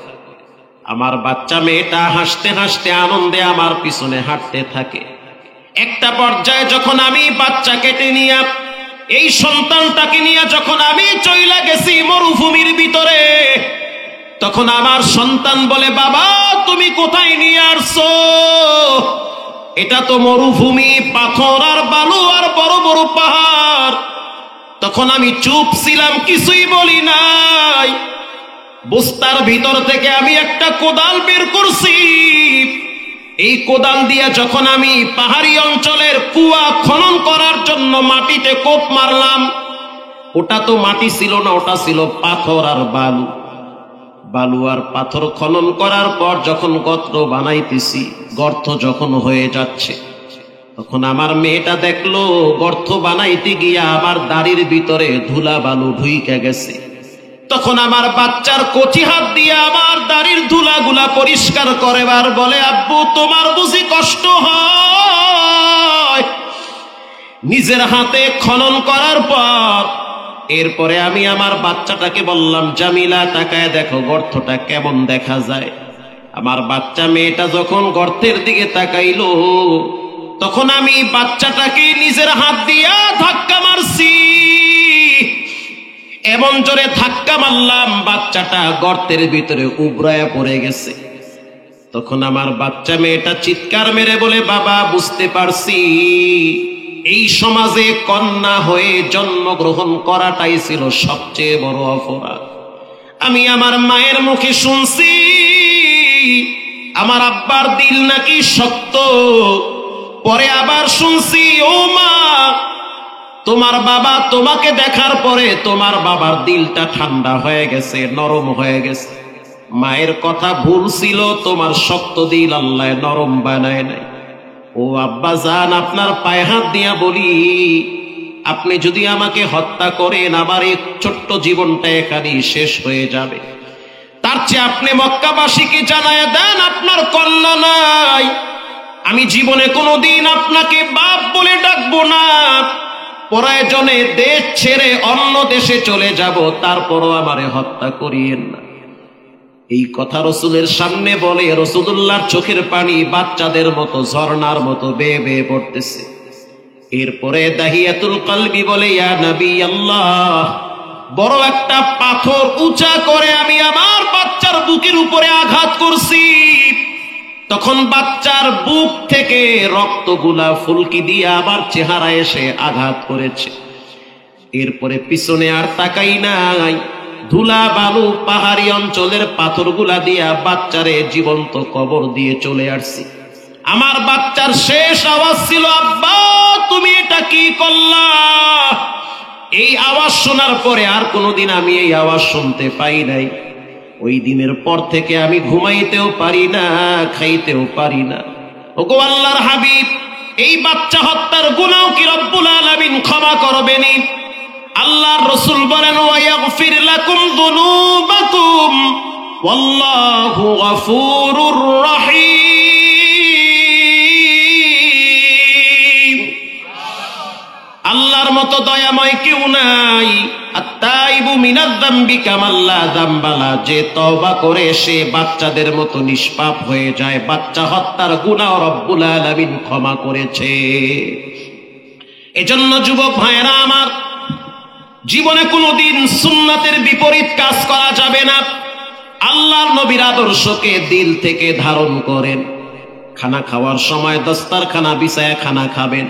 আমার বাচ্চা মেয়েটা হাসতে হাসতে আনন্দে আমার পিছনে হাঁটতে থাকে। একটা পর্যায়ে যখন আমি বাচ্চা কেটে নিয়ে, এই সন্তানটাকে নিয়ে যখন আমি চইলা গেছি মরুভূমির ভিতরে, তখন আমার সন্তান বলে, বাবা তুমি কোথায় নিয়ে আসছো? এটা তো মরুভূমি, পাথর আর বালু আর বড় বড় পাহাড়। তখন আমি চুপ ছিলাম, কিছুই বলি নাই। বস্তার ভিতর থেকে আমি একটা কোদাল বের করছি। এই কোদাল দিয়ে যখন আমি পাহাড়ি অঞ্চলের কুয়া খনন করার জন্য মাটিতে কোপ মারলাম, ওটা তো মাটি ছিল না, ওটা ছিল পাথর আর বালু। বালু আর পাথর খনন করার পর যখন গর্ত বানাইতেছি, গর্ত যখন হয়ে যাচ্ছে, তখন আমার মেয়েটা দেখলো গর্ত বানাইতে গিয়া আমার দাড়ির ভিতরে ধুলা বালু ঢুইকে গেছে। তখন আমার বাচ্চার কচি হাত দিয়ে আমার দাড়ির ধুলাগুলা পরিষ্কার করেবার বলে, আব্বু তোমার বুঝি কষ্ট হয়? নিজের হাতে খনন করার পর এরপরে আমি আমার বাচ্চাটাকে বললাম, জামিলা তাকায় দেখো গর্তটা কেমন দেখা যায়। আমার বাচ্চা মেয়েটা যখন গর্তের দিকে তাকাইলো, তখন আমি বাচ্চাটাকে নিজের হাত দিয়া ধাক্কা মারছি। এমন জোরে ধাক্কা মারলাম, বাচ্চাটা গর্তের ভিতরে উবড়ায়া পড়ে গেছে। তখন আমার বাচ্চা মেয়েটা চিৎকার মেরে বলে, বাবা বুঝতে পারছি এই সমাজে কন্যা হয়ে জন্মগ্রহণ করাটাই ছিল সবচেয়ে বড় অপরাধ। আমি আমার মায়ের মুখে শুনছি আমার আব্বার দিল নাকি শক্ত। পরে আবার শুনছি, ও মা তোমার বাবা তোমাকে দেখার পরে তোমার বাবার দিলটা ঠান্ডা হয়ে গেছে, নরম হয়ে গেছে। মায়ের কথা ভুল ছিল, তোমার শক্ত দিল আল্লাহ নরম বানায় নাই। ও আব্বা জান, আপনার পায়ে হাত দিয়া বলি, আপনি যদি আমাকে হত্যা করেন আমার এই ছোট্ট জীবনটা এখানেই শেষ হয়ে যাবে। তার চেয়ে আপনি মক্কাবাসীকে জানায় দেন আপনার কন্যা নাই। আমি জীবনে কোনোদিন আপনাকে বাপ বলে ডাকবো না। প্রয়োজনে দেশ ছেড়ে অন্য দেশে চলে যাব, তারপরও আমারে হত্যা করিয়েন না। এই কথা রসুলের সামনে বলে রাসূলুল্লাহর চোখের পানি বাচ্চাদের মতো ঝর্ণার মতো বেয়ে বেয়ে পড়তেছে। এরপরে দাহিয়াতুল কলবি বলে, ইয়া নবী আল্লাহ, বড় একটা পাথর উঁচা করে আমি আমার বাচ্চার বুকের উপরে আঘাত করছি, তখন বাচ্চার বুক থেকে রক্তগুলা ফুলকি দিয়ে আবার চেহারা এসে আঘাত করেছে। এরপরে পিছনে আর তাকাই নাই, ধুলা বালু পাহাড়ি অঞ্চলের পাথরগুলা দিয়া বাচ্চারে জীবন্ত কবর দিয়ে চলে আসছি। আমার বাচ্চার শেষ আওয়াজ ছিল, আব্বা তুমি এটা কি করলা? এই আওয়াজ শোনার পরে আর কোনোদিন আমি এই আওয়াজ শুনতে পাই নাই। ওই দিনের পর থেকে আমি ঘুমাইতেও পারি না, খাইতেও পারি না। ওগো আল্লাহর হাবিব, এই বাচ্চা হত্যার গুনাহ কি রব্বুল আলামিন ক্ষমা করবেনি? আল্লাহর রাসূল বলেন, ওয়ায়াগফির লাকুম যুনুবাকুম ওয়াল্লাহু গফুরুর রহিম। আল্লাহর মতো দয়াময় কেউ নাই। আত্তাইবু মিনাজ যামবি কামান লা যামবা লা, যে তওবা করে সে বাচ্চাদের মতো নিষ্পাপ হয়ে যায়। বাচ্চা হত্যার গুনাহ রব্বুল আলামিন ক্ষমা করেছে। এজন্য যুবক ভাইরা আমার, জীবনে কোনোদিন সুন্নাতের বিপরীত কাজ করা যাবে না। আল্লাহর নবীর আদর্শকে দিল থেকে ধারণ করেন। খানা খাওয়ার সময় দস্তারখানা বিছায়া খানা খাবেন।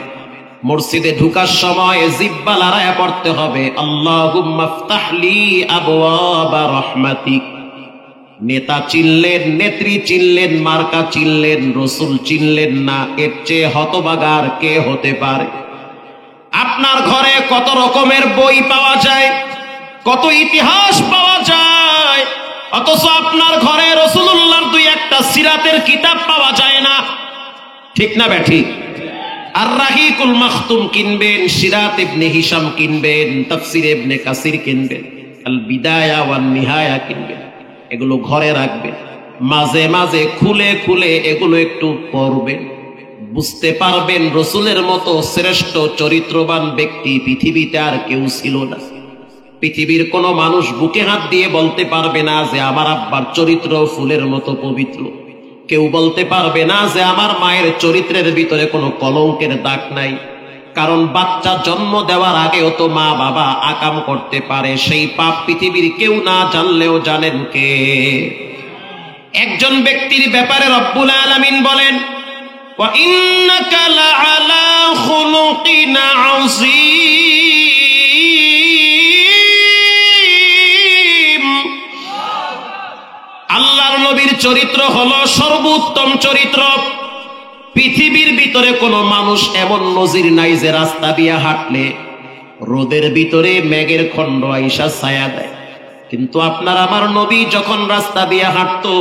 মসজিদে ঢুকার সময় জিহ্বা লড়াইয়া পড়তে হবে, আল্লাহুম্মা ইফতাহলি আবওয়াবা রাহমাতিক। নেতা চিনলেন, নেত্রী চিনলেন, মার্কা চিনলেন, রাসূল চিনলেন না, এর চেয়ে হতভাগা আর কে হতে পারে? আপনার ঘরে কত রকমের বই পাওয়া যায়, কত ইতিহাস পাওয়া যায়, অথচ আপনার ঘরে রাসূলুল্লাহর দুই একটা সিরাতের কিতাব পাওয়া যায় না। ঠিক না ব্যাঠিক? আর রাহিকুল মাখতুম কিনবেন, সিরাত ইবনে হিশাম কিনবেন, তাফসীর ইবনে কাসির কিনবেন, আল বিদায়া ওয়ান নিহায়া কিনবেন। এগুলো ঘরে রাখবেন, মাঝে মাঝে খুলে খুলে এগুলো একটু পড়বেন। বুঝতে পারবেন রাসূলের মতো শ্রেষ্ঠ চরিত্রবান ব্যক্তি পৃথিবীতে আর কেউ ছিল না। পৃথিবীর কোন মানুষ বুকে হাত দিয়ে বলতে পারবে না যে আমার আব্বার চরিত্র ফুলের মতো পবিত্র। কেউ বলতে পারবে না যে আমার মায়ের চরিত্রের ভিতরে কোনো কলঙ্কের দাগ নাই। কারণ বাচ্চা জন্ম দেওয়ার আগেও তো মা বাবা আকাম করতে পারে, সেই পাপ পৃথিবীর কেউ না জানলেও জানেন কে? একজন ব্যক্তির ব্যাপারে রব্বুল আলামিন বলেন, وَإِنَّكَ لَعَلَى خُلُقٍ عَظِيمٍ। আল্লাহর নবীর চরিত্র হলো সর্বোত্তম চরিত্র। পৃথিবীর ভিতরে কোনো মানুষ এমন নজির নাই যে রাস্তা দিয়ে হাঁটলে রোদের ভিতরে মেঘের খণ্ড আইসা ছায়া দেয়। কিন্তু আপনার আমার নবী যখন রাস্তা দিয়ে হাঁটতো,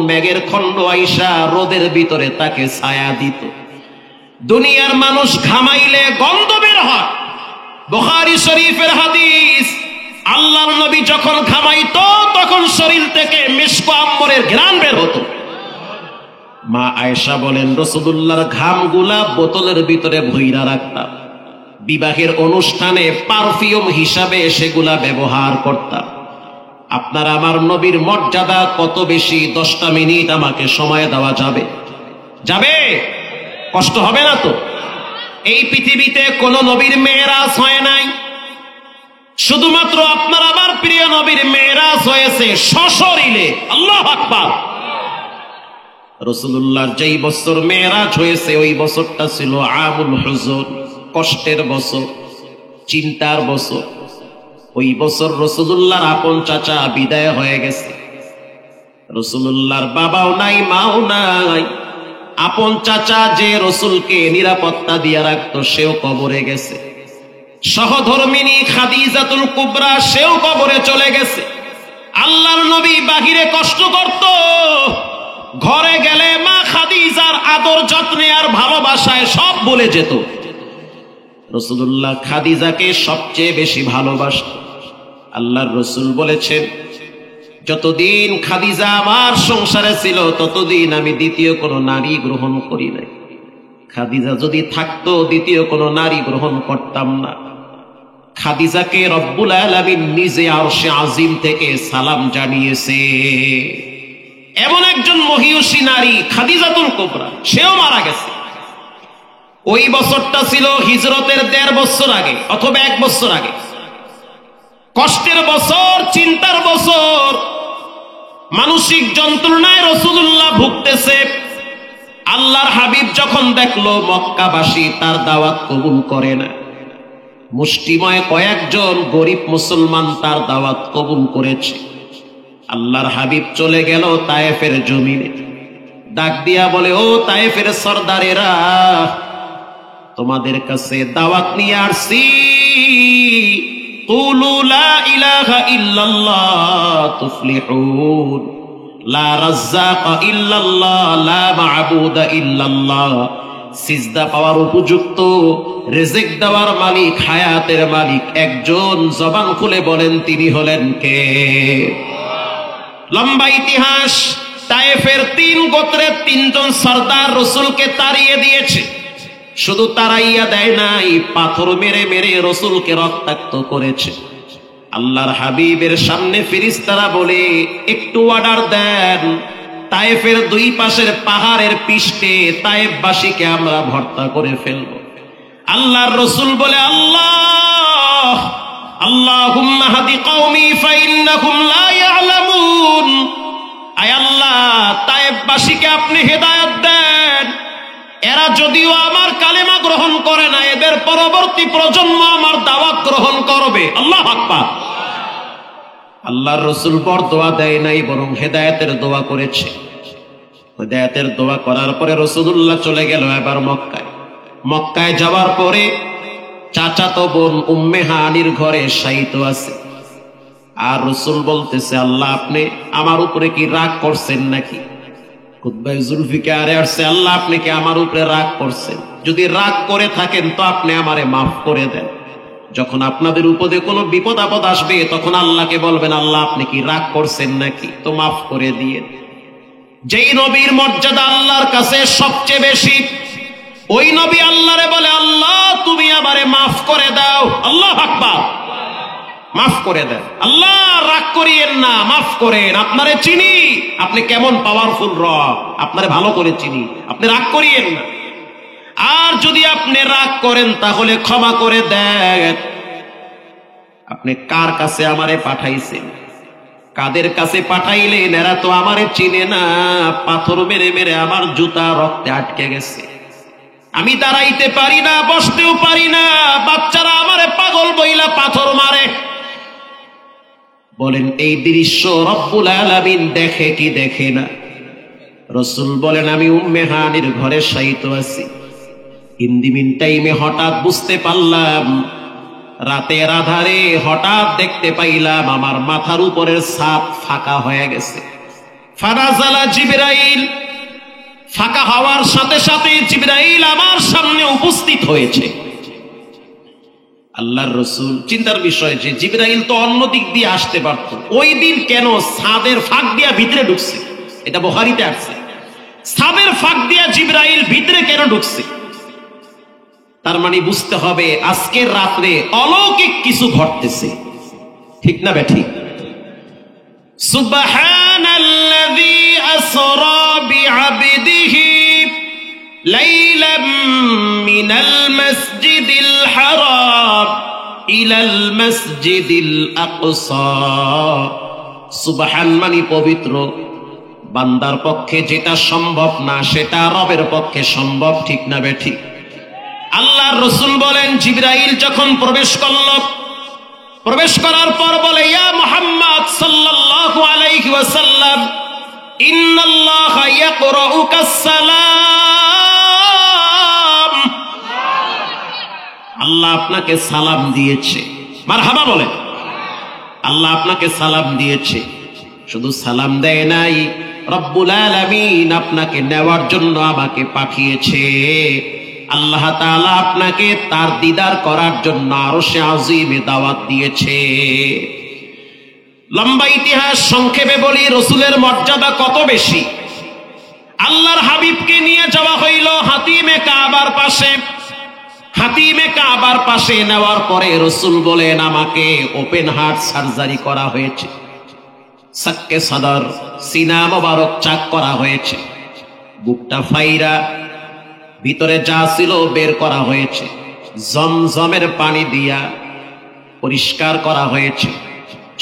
মেঘের খণ্ড আইসা রোদের ভিতরে তাকে ছায়া দিত। দুনিয়ার মানুষ ঘামাইলে গন্ধ বের হয়, বুখারী শরীফের হাদিস। আল্লাহর নবী যখন ঘামাইতো তখন শরীর থেকে মিশক আম্বরের ঘ্রাণ বের হতো। মা আয়েশা বলেন, রাসূলুল্লাহর ঘামগুলা বোতলের ভিতরে ভইরা রাখতাম, বিবাহের অনুষ্ঠানে পারফিউম হিসাবে সেগুলা ব্যবহার করতাম। আপনার আমার নবীর মর্যাদা কত বেশি! 10টা মিনিট আমাকে সময় দেওয়া যাবে? যাবে? কষ্ট হবে না তো? এই পৃথিবীতে কোন নবীর মেরাজ হয় নাই, শুধুমাত্র আপনার আমার প্রিয় নবীর মেরাজ হয়েছে সশরীরে। আল্লাহু আকবার। রাসূলুল্লাহর যেই বছর মেরাজ হয়েছে ওই বছরটা ছিল আমুল হুজুন, কষ্টের বছর, চিন্তার বছর। ওই বছর রাসূলুল্লাহর আপন চাচা বিদায় হয়ে গেছে। রাসূলুল্লাহর বাবাও নাই, মাও নাই। আপন চাচা যে রাসূলকে নিরাপত্তা দিয়ে রাখতো সেও কবরে গেছে। সহধর্মিনী খাদিজাতুল কুবরা সেও কবরে চলে গেছে। আল্লাহর নবী বাহিরে কষ্ট করত, ঘরে গেলে মা খাদিজার আদর যত্নে আর ভালোবাসায় সব ভুলে যেত। রাসূলুল্লাহ খাদিজাকে সবচেয়ে বেশি ভালোবাসত। আল্লাহর রাসূল বলেছেন, যতদিন খাদিজা আমার সংসারে ছিল ততদিন আমি দ্বিতীয় কোনো নারী গ্রহণ করি নাই। খাদিজা যদি থাকতো দ্বিতীয় কোনো নারী গ্রহণ করতাম না। খাদিজাকে রব্বুল আলামিন নিজে আরশে আজিম থেকে সালাম জানিয়েছে। এমন একজন মহিয়সী নারী খাদিজাতুল কুবরা, সেও মারা গেছে। ওই বছরটা ছিল হিজরতের 1.5 বছর আগে অথবা 1 বছর আগে। কষ্টের বছর, চিন্তার বছর, মানসিক যন্ত্রণায় রাসূলুল্লাহ ভুগতেছে। আল্লাহর হাবিব যখন দেখলো মক্কাবাসী তার দাওয়াত কবুল করে না, মুষ্টিময় কয়েকজন গরিব মুসলমান তার দাওয়াত কবুল করেছে, আল্লাহর হাবিব চলে গেল তায়েফের জমিনে। ডাক দিয়া বলে, ও তায়েফের সরদারেরা, তোমাদের কাছে দাওয়াত নিয়ে আসছি। কুলু লা ইলাহা ইল্লাল্লাহ তুফলিহুন, লা রাজ্জাকা ইল্লাল্লাহ, লা মা'বুদা ইল্লাল্লাহ। সিজদা পাওয়ার উপযুক্ত, রিজিক দেওয়ার মালিক, হায়াতের মালিক একজন, জবান খুলে বলেন তিনি হলেন কে? লম্বা ইতিহাস। তায়েফের 3 গোত্রের 3 জন সরদার রাসূলকে তাড়িয়ে দিয়েছে। শুধু তাড়াইয়া দেয় নাই, পাথর মেরে মেরে রাসূলকে রক্তাক্ত করেছে। আল্লাহর হাবিবের সামনে ফেরেশতারা বলে, একটু অর্ডার দেন, তায়েফের 2 পাশের পাহাড়ের পৃষ্ঠে তায়েফবাসীকে আমরা ভর্তা করে ফেলব। আল্লাহর রাসূল বলে, আল্লাহ আল্লাহুম্মা হাদি কওমি ফাইন্নাহুম লা ইয়ালামুন। আয় আল্লাহ, তায়েফবাসীকে আপনি হেদায়েত দেন। এরা যদিও আমার কালেমা গ্রহণ করে না, এদের পরবর্তী প্রজন্ম আমার দাওয়াত গ্রহণ করবে। আল্লাহু আকবার। আল্লাহর রাসূল বরদোয়া দেয় নাই, বরং হেদায়েতের দোয়া করেছে। হেদায়েতের দোয়া করার পরে রাসূলুল্লাহ চলে গেল এবার মক্কায়। মক্কায় যাওয়ার পরে চাচাতো বোন উম্মে হানির ঘরে শায়িত আছে। আর রাসূল বলতেছে, আল্লাহ আপনি আমার উপরে কি রাগ করছেন নাকি? খুতবায়ে জুলফিকারে আসছে, আল্লাহ আপনি কি আমার উপরে রাগ করছেন? যদি রাগ করে থাকেন তো আপনি আমারে মাফ করে দেন। যখন আপনাদের উপরে কোনো বিপদ আপদ আসবে তখন আল্লাহকে বলবেন, আল্লাহ আপনি কি রাগ করছেন নাকি, তো মাফ করে দিয়ে। যেই নবীর মর্যাদা আল্লাহর কাছে সবচেয়ে বেশি, ওই নবী আল্লাহরে বলে, আল্লাহ তুমি আমারে মাফ করে দাও। আল্লাহু আকবার। মাফ করে দেন, আল্লাহ রাগ করিয়েন না, মাফ করেন। আপনারে চিনি, আপনি কেমন পাওয়ারফুল রব, আপনারে ভালো করে চিনি, আপনি রাগ করিয়েন না। আর যদি আপনি রাগ করেন তাহলে ক্ষমা করে দেন। আপনি কার কাছে আমারে পাঠাইছেন, কাদের কাছে পাঠাইলেন? এরা তো আমারে চিনে না, পাথর মেরে মেরে আমার জুতা রক্তে আটকে গেছে, আমি দাঁড়াইতে পারি না, বসতেও পারি না, বাচ্চারা আমারে পাগল বইলা পাথর মারে। বলেন এই দৃশ্য রব্বুল আলামিন দেখে কি দেখে না? রাসূল বলেন, আমি উম্মে হানির ঘরে শায়িত আছি। ইন দি মিন টাইমে হঠাৎ বুঝতে পারলাম, রাতের আধারে হঠাৎ দেখতে পাইলাম আমার মাথার উপরের ছাদ ফাঁকা হয়ে গেছে। ফানাজালা জিবরাইল, ফাঁকা হওয়ার সাথে সাথে জিবরাইল আমার সামনে উপস্থিত হয়েছে। আল্লাহর রাসূল চিন্তার বিষয় যে জিবরাইল তো অন্য দিক দিয়ে আসতে পারত, ওই দিন কেন ছাদের ফাঁক দিয়া ভিতরে ঢুকছে? এটা বুখারীতে আছে, ছাদের ফাঁক দিয়া জিবরাইল ভিতরে কেন ঢুকছে? তার মানে বুঝতে হবে আজকের রাতে অলৌকিক কিছু ঘটতেছে, ঠিক না বেঠিক? সুবহানাল্লাযী আসরা বিআবদিহি লাইলাম মিনাল মাসজিদিল হারাম ইলাল মাসজিদিল আকসা। সুবহান মানে পবিত্র, বান্দার পক্ষে যেটা সম্ভব না সেটা রবের পক্ষে সম্ভব, ঠিক না বেঠিক? আল্লাহর রাসূল বলেন, জিবরাইল যখন প্রবেশ করল, প্রবেশ করার পর বলে, ইয়া মুহাম্মদ সাল্লাল্লাহু আলাইহি ওয়াসাল্লাম, ইন্নাল্লাহা ইয়াকরাউকাস সালাম। আল্লাহ আপনাকে সালাম দিয়েছে। মারহাবা বলেন। আল্লাহ আপনাকে সালাম দিয়েছে। শুধু সালাম দেয় নাই, রব্বুল আলামিন আপনাকে নেওয়ার জন্য আমাকে পাঠিয়েছে। আল্লাহ তাআলা আপনাকে তার দিদার করার জন্য আরশে আজিমে দাওয়াত দিয়েছে। লম্বা ইতিহাস সংক্ষেপে বলি, রাসূলের মর্যাদা কত বেশি। আল্লাহর হাবিবকে নিয়ে যাওয়া হইল হাতিমে কাবার পাশে। হাতিমে কাবার পাশে নেওয়ার পরে রাসূল বলেন, আমাকে ওপেন হার্ট সার্জারি করা হয়েছে। সাক্কে সাদর, সিনা মোবারক চাক করা হয়েছে, বুকটা ফাইরা ভিতরে যা ছিল বের করা হয়েছে, জমজমের পানি দিয়া পরিষ্কার করা হয়েছে।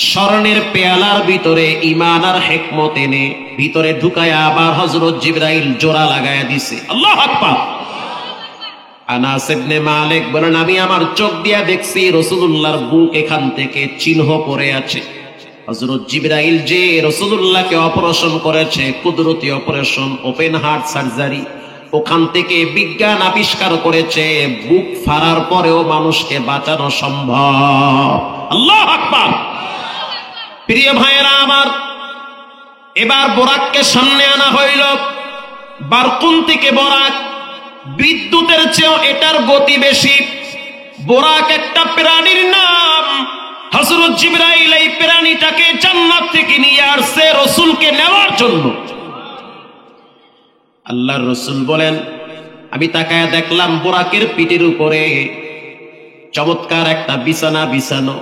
স্বর্ণের পেয়ালার ভিতরে ঈমান আর হিকমত এনে ভিতরে ঢুকায়া আবার হযরত জিবরাইল জোড়া লাগায়া দিছে। আল্লাহু আকবার। আনাস ইবনে মালিক বলেন, আমি আমার চোখ দিয়া দেখছি রাসূলুল্লাহর বুক এখান থেকে চিহ্ন পড়ে আছে। হযরত জিবরাইল যে রাসূলুল্লাহকে অপারেশন করেছে, কুদরতি অপারেশন, ওপেন হার্ট সার্জারি, ওখান থেকে বিজ্ঞান আবিষ্কার করেছে বুক ফাড়ার পরেও মানুষকে বাঁচানো সম্ভব। আল্লাহু আকবার। প্রিয় ভাইয়েরা আমার, এবার বোরাককে সামনে আনা হইল। বারকুন থেকে বোরাক, বিদ্যুতের চেয়েও এটার গতি বেশি। বোরাক একটা প্রাণীর নাম। হযরত জিবরাইল এই প্রাণীটাকে জান্নাত থেকে নিয়ে আসছে রাসূলকে নেওয়ার জন্য। আল্লাহর রাসূল বলেন, আমি তাকায় দেখলাম বোরাকের পিঠের উপরে চমৎকার একটা বিছানা বিছানো।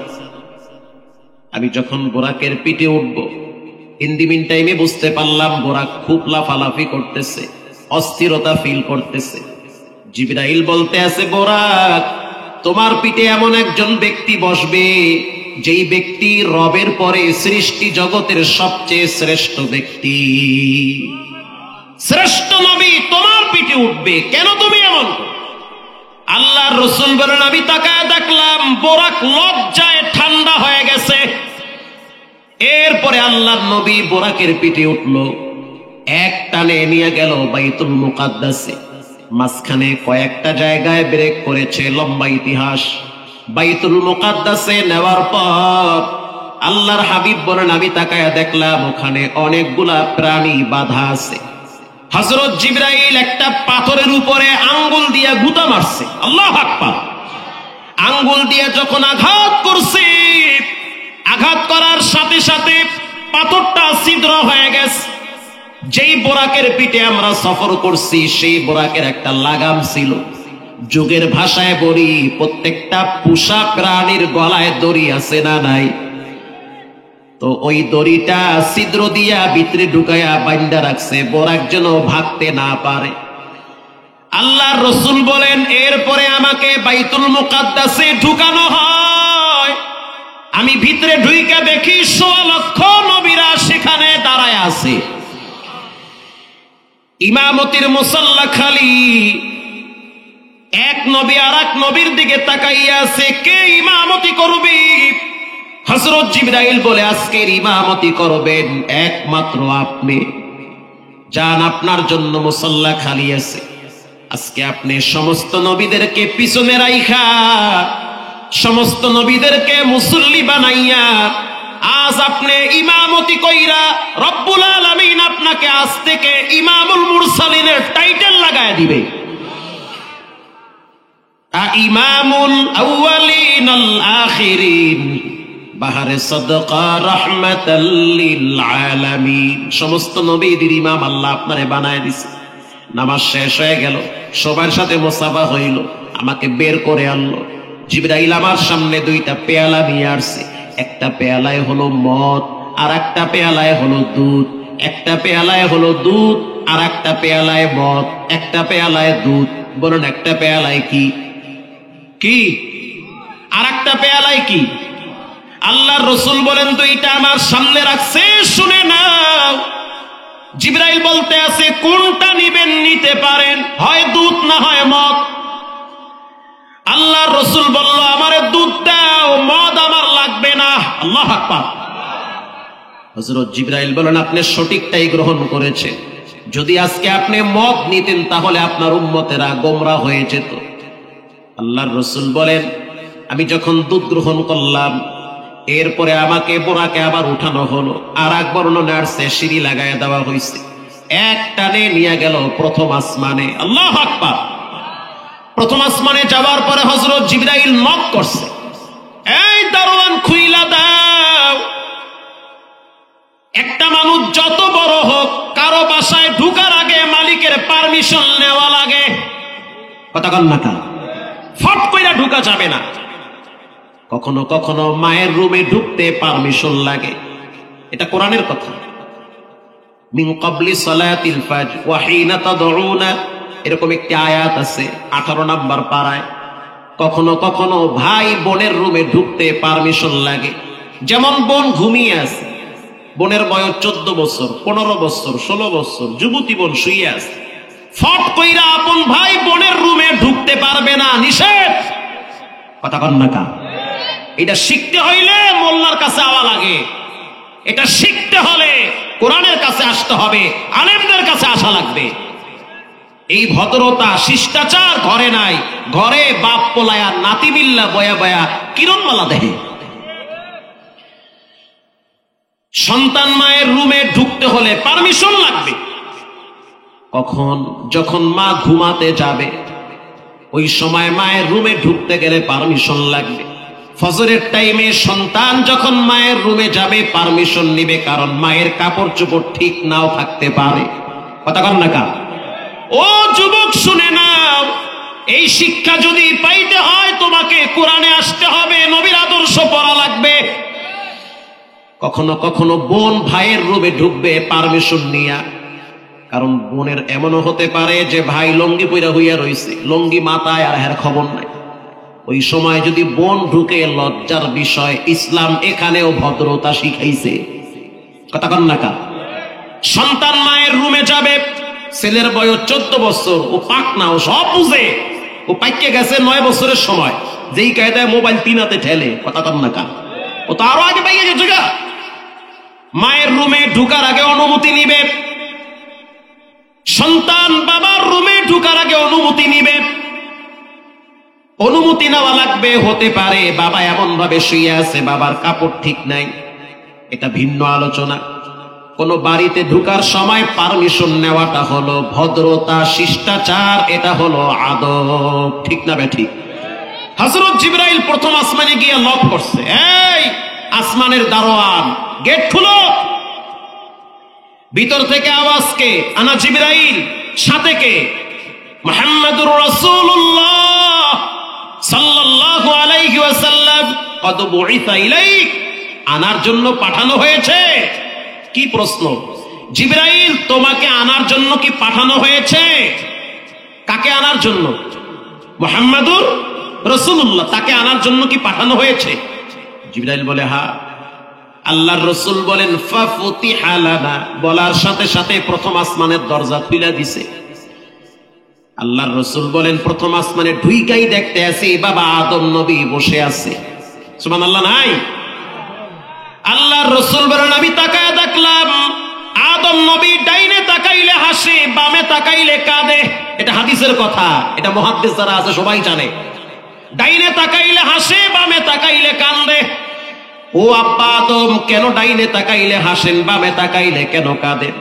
আমি যখন বোরাকের পিঠে উঠব, ইন দি মিন টাইমে বুঝতে পারলাম বোরাক খুব লাফালাফি করতেছে, অস্থিরতা ফিল করতেছে। জিবরাইল বলতে আছে, বোরাক, তোমার পিঠে এমন একজন ব্যক্তি বসবে যেই ব্যক্তি রবের পরে সৃষ্টি জগতের সবচেয়ে শ্রেষ্ঠ ব্যক্তি, শ্রেষ্ঠ নবী তোমার পিঠে উঠবে। কেন তুমি এমন? আল্লাহর রাসূল বলেন, আমি তাকায় দেখলাম বোরাক লজ্জায় ঠান্ডা হয়ে গেছে। এরপরে আল্লাহর নবী বোরাকের পিঠে উঠল, এক টানে নিয়ে গেল বাইতুল মুকাদ্দাসে। মাঝখানে কয়েকটা জায়গায় ব্রেক করেছে, লম্বা ইতিহাস। বাইতুল মুকাদ্দাসে নেওয়ার পর আল্লাহর হাবিব বলেন, আমি তাকায় দেখলাম ওখানে অনেকগুলা প্রাণী বাঁধা আছে। হযরত জিবরাইল একটা পাথরের উপরে আঙ্গুল দিয়ে গুতা মারছে। আল্লাহু আকবার। আঙ্গুল দিয়ে যখন আঘাত করছে, আঘাত করার সাথে সাথে পাথরটা ছিদ্র হয়ে গেছে। যেই বোরাকের পিঠে আমরা সফর করছি সেই বোরাকের একটা লাগাম ছিল। যুগের ভাষায় বলি, প্রত্যেকটা পোষা প্রাণীর গলায় দড়ি আছে না নাই? তো ওই দড়িটা ছিদ্র দিয়া ভিতরে ঢুকায়া বাইন্দা রাখছে, বোরাক যেন ভাগতে না পারে। আল্লাহর রাসূল বলেন, এরপরে আমাকে বাইতুল মুকাদ্দাসে ঢুকানো হয়। আমি ভিতরে ঢুইকা দেখি ১৬ লক্ষ নবীরা সেখানে দাঁড়ায় আছে। ইমামতির মুসাল্লা খালি। এক নবী আর এক নবীর দিকে তাকাইয়া আছে, কে ইমামতি করবে? হযরত জিবরাইল বলে, আজকের ইমামতি করবেন একমাত্র আপনি। যান, আপনার জন্য মুসাল্লা খালি আছে। আজকে আপনি সমস্ত নবীদেরকে পিছনে রাইখা, সমস্ত নবীদেরকে মুসল্লি বানাইয়া আজ আপনি ইমামতি কইরা রব্বুল আলামিন আপনাকে আজ থেকে ইমামুল মুরসালিনের টাইটেল লাগায় দিবে। ইমামুল আউয়ালিন আল আখিরিন, বাহারে সাদকা রাহমাতাল লিল আলামিন। সমস্ত নবীদের ইমাম আল্লাহ আপনারে বানায় দিছে। নামাজ শেষ হয়ে গেল, সবার সাথে মুসাফা হইল, আমাকে বের করে আনলো। জিবরাইল আমার সামনে দুইটা পেয়ালা নিয়ে আসছে। একটা পেয়ালায় হলো মদ, আর একটা পেয়ালায় হলো দুধ। একটা পেয়ালায় হলো দুধ, আর একটা পেয়ালায় মদ। একটা পেয়ালায় দুধ। বলুন, একটা পেয়ালায় কি কি আর একটা পেয়ালায় কি? আল্লাহর রাসূল বলেন, দুইটা আমার সামনে রাখছে, শুনে নাও। জিবরাইল বলতে আছে, কোনটা নিবেন নিতে পারেন, হয় দুধ না হয় মদ। আল্লাহর রাসূল বলল, আমারে দুধ দাও, মদ আমার লাগবে না। আল্লাহু আকবার। হযরত জিবরাইল বলেন, আপনি সঠিকটাই গ্রহণ করেছেন। যদি আজকে আপনি মদ নিতেন তাহলে আপনার উম্মতেরা গোমরা হয়ে যেত। আল্লাহর রাসূল বলেন, আমি যখন দুধ গ্রহণ করলাম, এরপরে আমাকে বোরাকে আবার উঠানো হলো। আর এক বর্ণনা আসছে, সিঁড়ি লাগায় দেওয়া হয়েছে। এক টানে নিয়ে গেল প্রথম আসমানে। আল্লাহু আকবার। প্রথম আসমানে যাওয়ার পরে হযরত জিবরাইল নক করছে, এই দারোয়ান খুইলা দাও। একটা মানুষ যত বড় হোক, কারো বাসায় ঢুকার আগে মালিকের পারমিশন নেওয়া লাগে। কথা কন না, ফট কইরা ঢুকা যাবে না। কখনো কখনো মায়ের রুমে ঢুকতে পারমিশন লাগে। এটা কোরআনের কথা। মিন ক্বাবলি সালাতিল ফাজর ওয়া হিনা তাদউনা, এরকম একটি আয়াত আছে 18 নম্বর পারায়। কখনো কখনো ভাই বোনের রুমে ঢুকতে পারমিশন লাগে। যেমন বোন ঘুমিয়ে আছে, বোনের বয়স 14 বছর, 15 বছর, 16 বছর, যুবতী বোন শুয়ে আছে, ফট কইরা আপন ভাই বোনের রুমে ঢুকতে পারবে না, নিষেধ। কথা কন না কা? এটা শিখতে হইলে মোল্লার কাছে আওয়া লাগে। এটা শিখতে হলে কোরআনের কাছে আসতে হবে, আলেমদের কাছে আসা লাগবে। এই ভদ্রতা শিষ্টাচার ঘরে নাই। ঘরে বাপ পোলায়া নাতি বিল্লা বয়া বয়া কিরণমালা দেহে। সন্তান মায়ের রুমে ঢুকতে হলে পারমিশন লাগবে। কখন? যখন মা ঘুমাতে যাবে, ওই সময় মায়ের রুমে ঢুকতে গেলে পারমিশন লাগবে। ফজরের টাইমে সন্তান যখন মায়ের রুমে যাবে পারমিশন নিবে, কারণ মায়ের কাপড় চোপড় ঠিক নাও থাকতে পারে। কথা কন না কা? ও যুবক শুনে নাও, এই শিক্ষা যদি পাইতে হয় তোমাকে কোরআনে আসতে হবে, নবীর আদর্শ পড়া লাগবে। কখনো কখনো বোন ভাইয়ের রুমে ঢুকবে পারমিশন নিয়া, কারণ বোনের এমনও হতে পারে যে ভাই লঙ্গি পইরা হইয়া রইছে, লঙ্গি মাথায় আর এর খবর নাই। ওই সময় যদি বোন ঢুকে, লজ্জার বিষয়। ইসলাম এখানেও ভদ্রতা শিখাইছে। কথা কন না কা? সন্তান মায়ের রুমে যাবে, ছেলের বয়স 14 বছর, ও পাক না, ও সব বুঝে, ও পাইকে গেছে 9 বছরের সময়, যেই কায়দায় মোবাইল 3 হাতে ঠেলে। কথা কন না কা? ও তো আরো আগে পাইকে গেছে গা। মায়ের রুমে ঢুকার আগে অনুমতি নিবে। সন্তান বাবার রুমে ঢুকার আগে অনুমতি নিবে। অনুমতি নেওয়া লাগবে। হতে পারে বাবা এমন ভাবে শুয়ে আছে, বাবার কাপড় ঠিক নাই, এটা ভিন্ন আলোচনা। কোন বাড়িতে ঢুকার সময় পারমিশন নেওয়াটা হলো ভদ্রতা, শিষ্টাচার, এটা হলো আদব। ঠিক না বে ঠিক? হযরত জিবরাইল প্রথম আসমানে গিয়ে নক করছে, এই আসমানের দারোয়ান, গেট খুলো। ভিতর থেকে আওয়াজ কে? আনা জিবরাইল। সাথে কে? মুহাম্মাদুর রাসূলুল্লাহ সাল্লাল্লাহু আলাইহি ওয়াসাল্লাম। কদ বুইসা ইলাইক, আনার জন্য পাঠানো হয়েছে। কি প্রশ্ন? জিবরাইল, তোমাকে আনার জন্য কি পাঠানো হয়েছে? কাকে আনার জন্য? মুহাম্মাদুর রাসূলুল্লাহ, তাকে আনার জন্য কি পাঠানো হয়েছে? জিবরাইল বলে, হ্যাঁ। আল্লাহর রাসূল বলেন, ফাফুতিহা লানা, বলার সাথে সাথে প্রথম আসমানের দরজা খুলে দিছে। আল্লাহর রাসূল বলেন, প্রথম আসমানে ঢুইকাই দেখতে আছি বাবা আদম নবী বসে আছে। সুবহানাল্লাহ নাই? আল্লাহর রাসূল বলেন, আমি তাকায় দেখলাম আদম নবী ডাইনে তাকাইলে হাসে, বামে তাকাইলে কাঁদে। এটা হাদিসের কথা, এটা মুহাদ্দিস যারা আছে সবাই জানে। ডাইনে তাকাইলে হাসে, বামে তাকাইলে কাঁদে। ও আব্বা আদম, কেন ডাইনে তাকাইলে হাসেন, বামে তাকাইলে কেন কাঁদেন?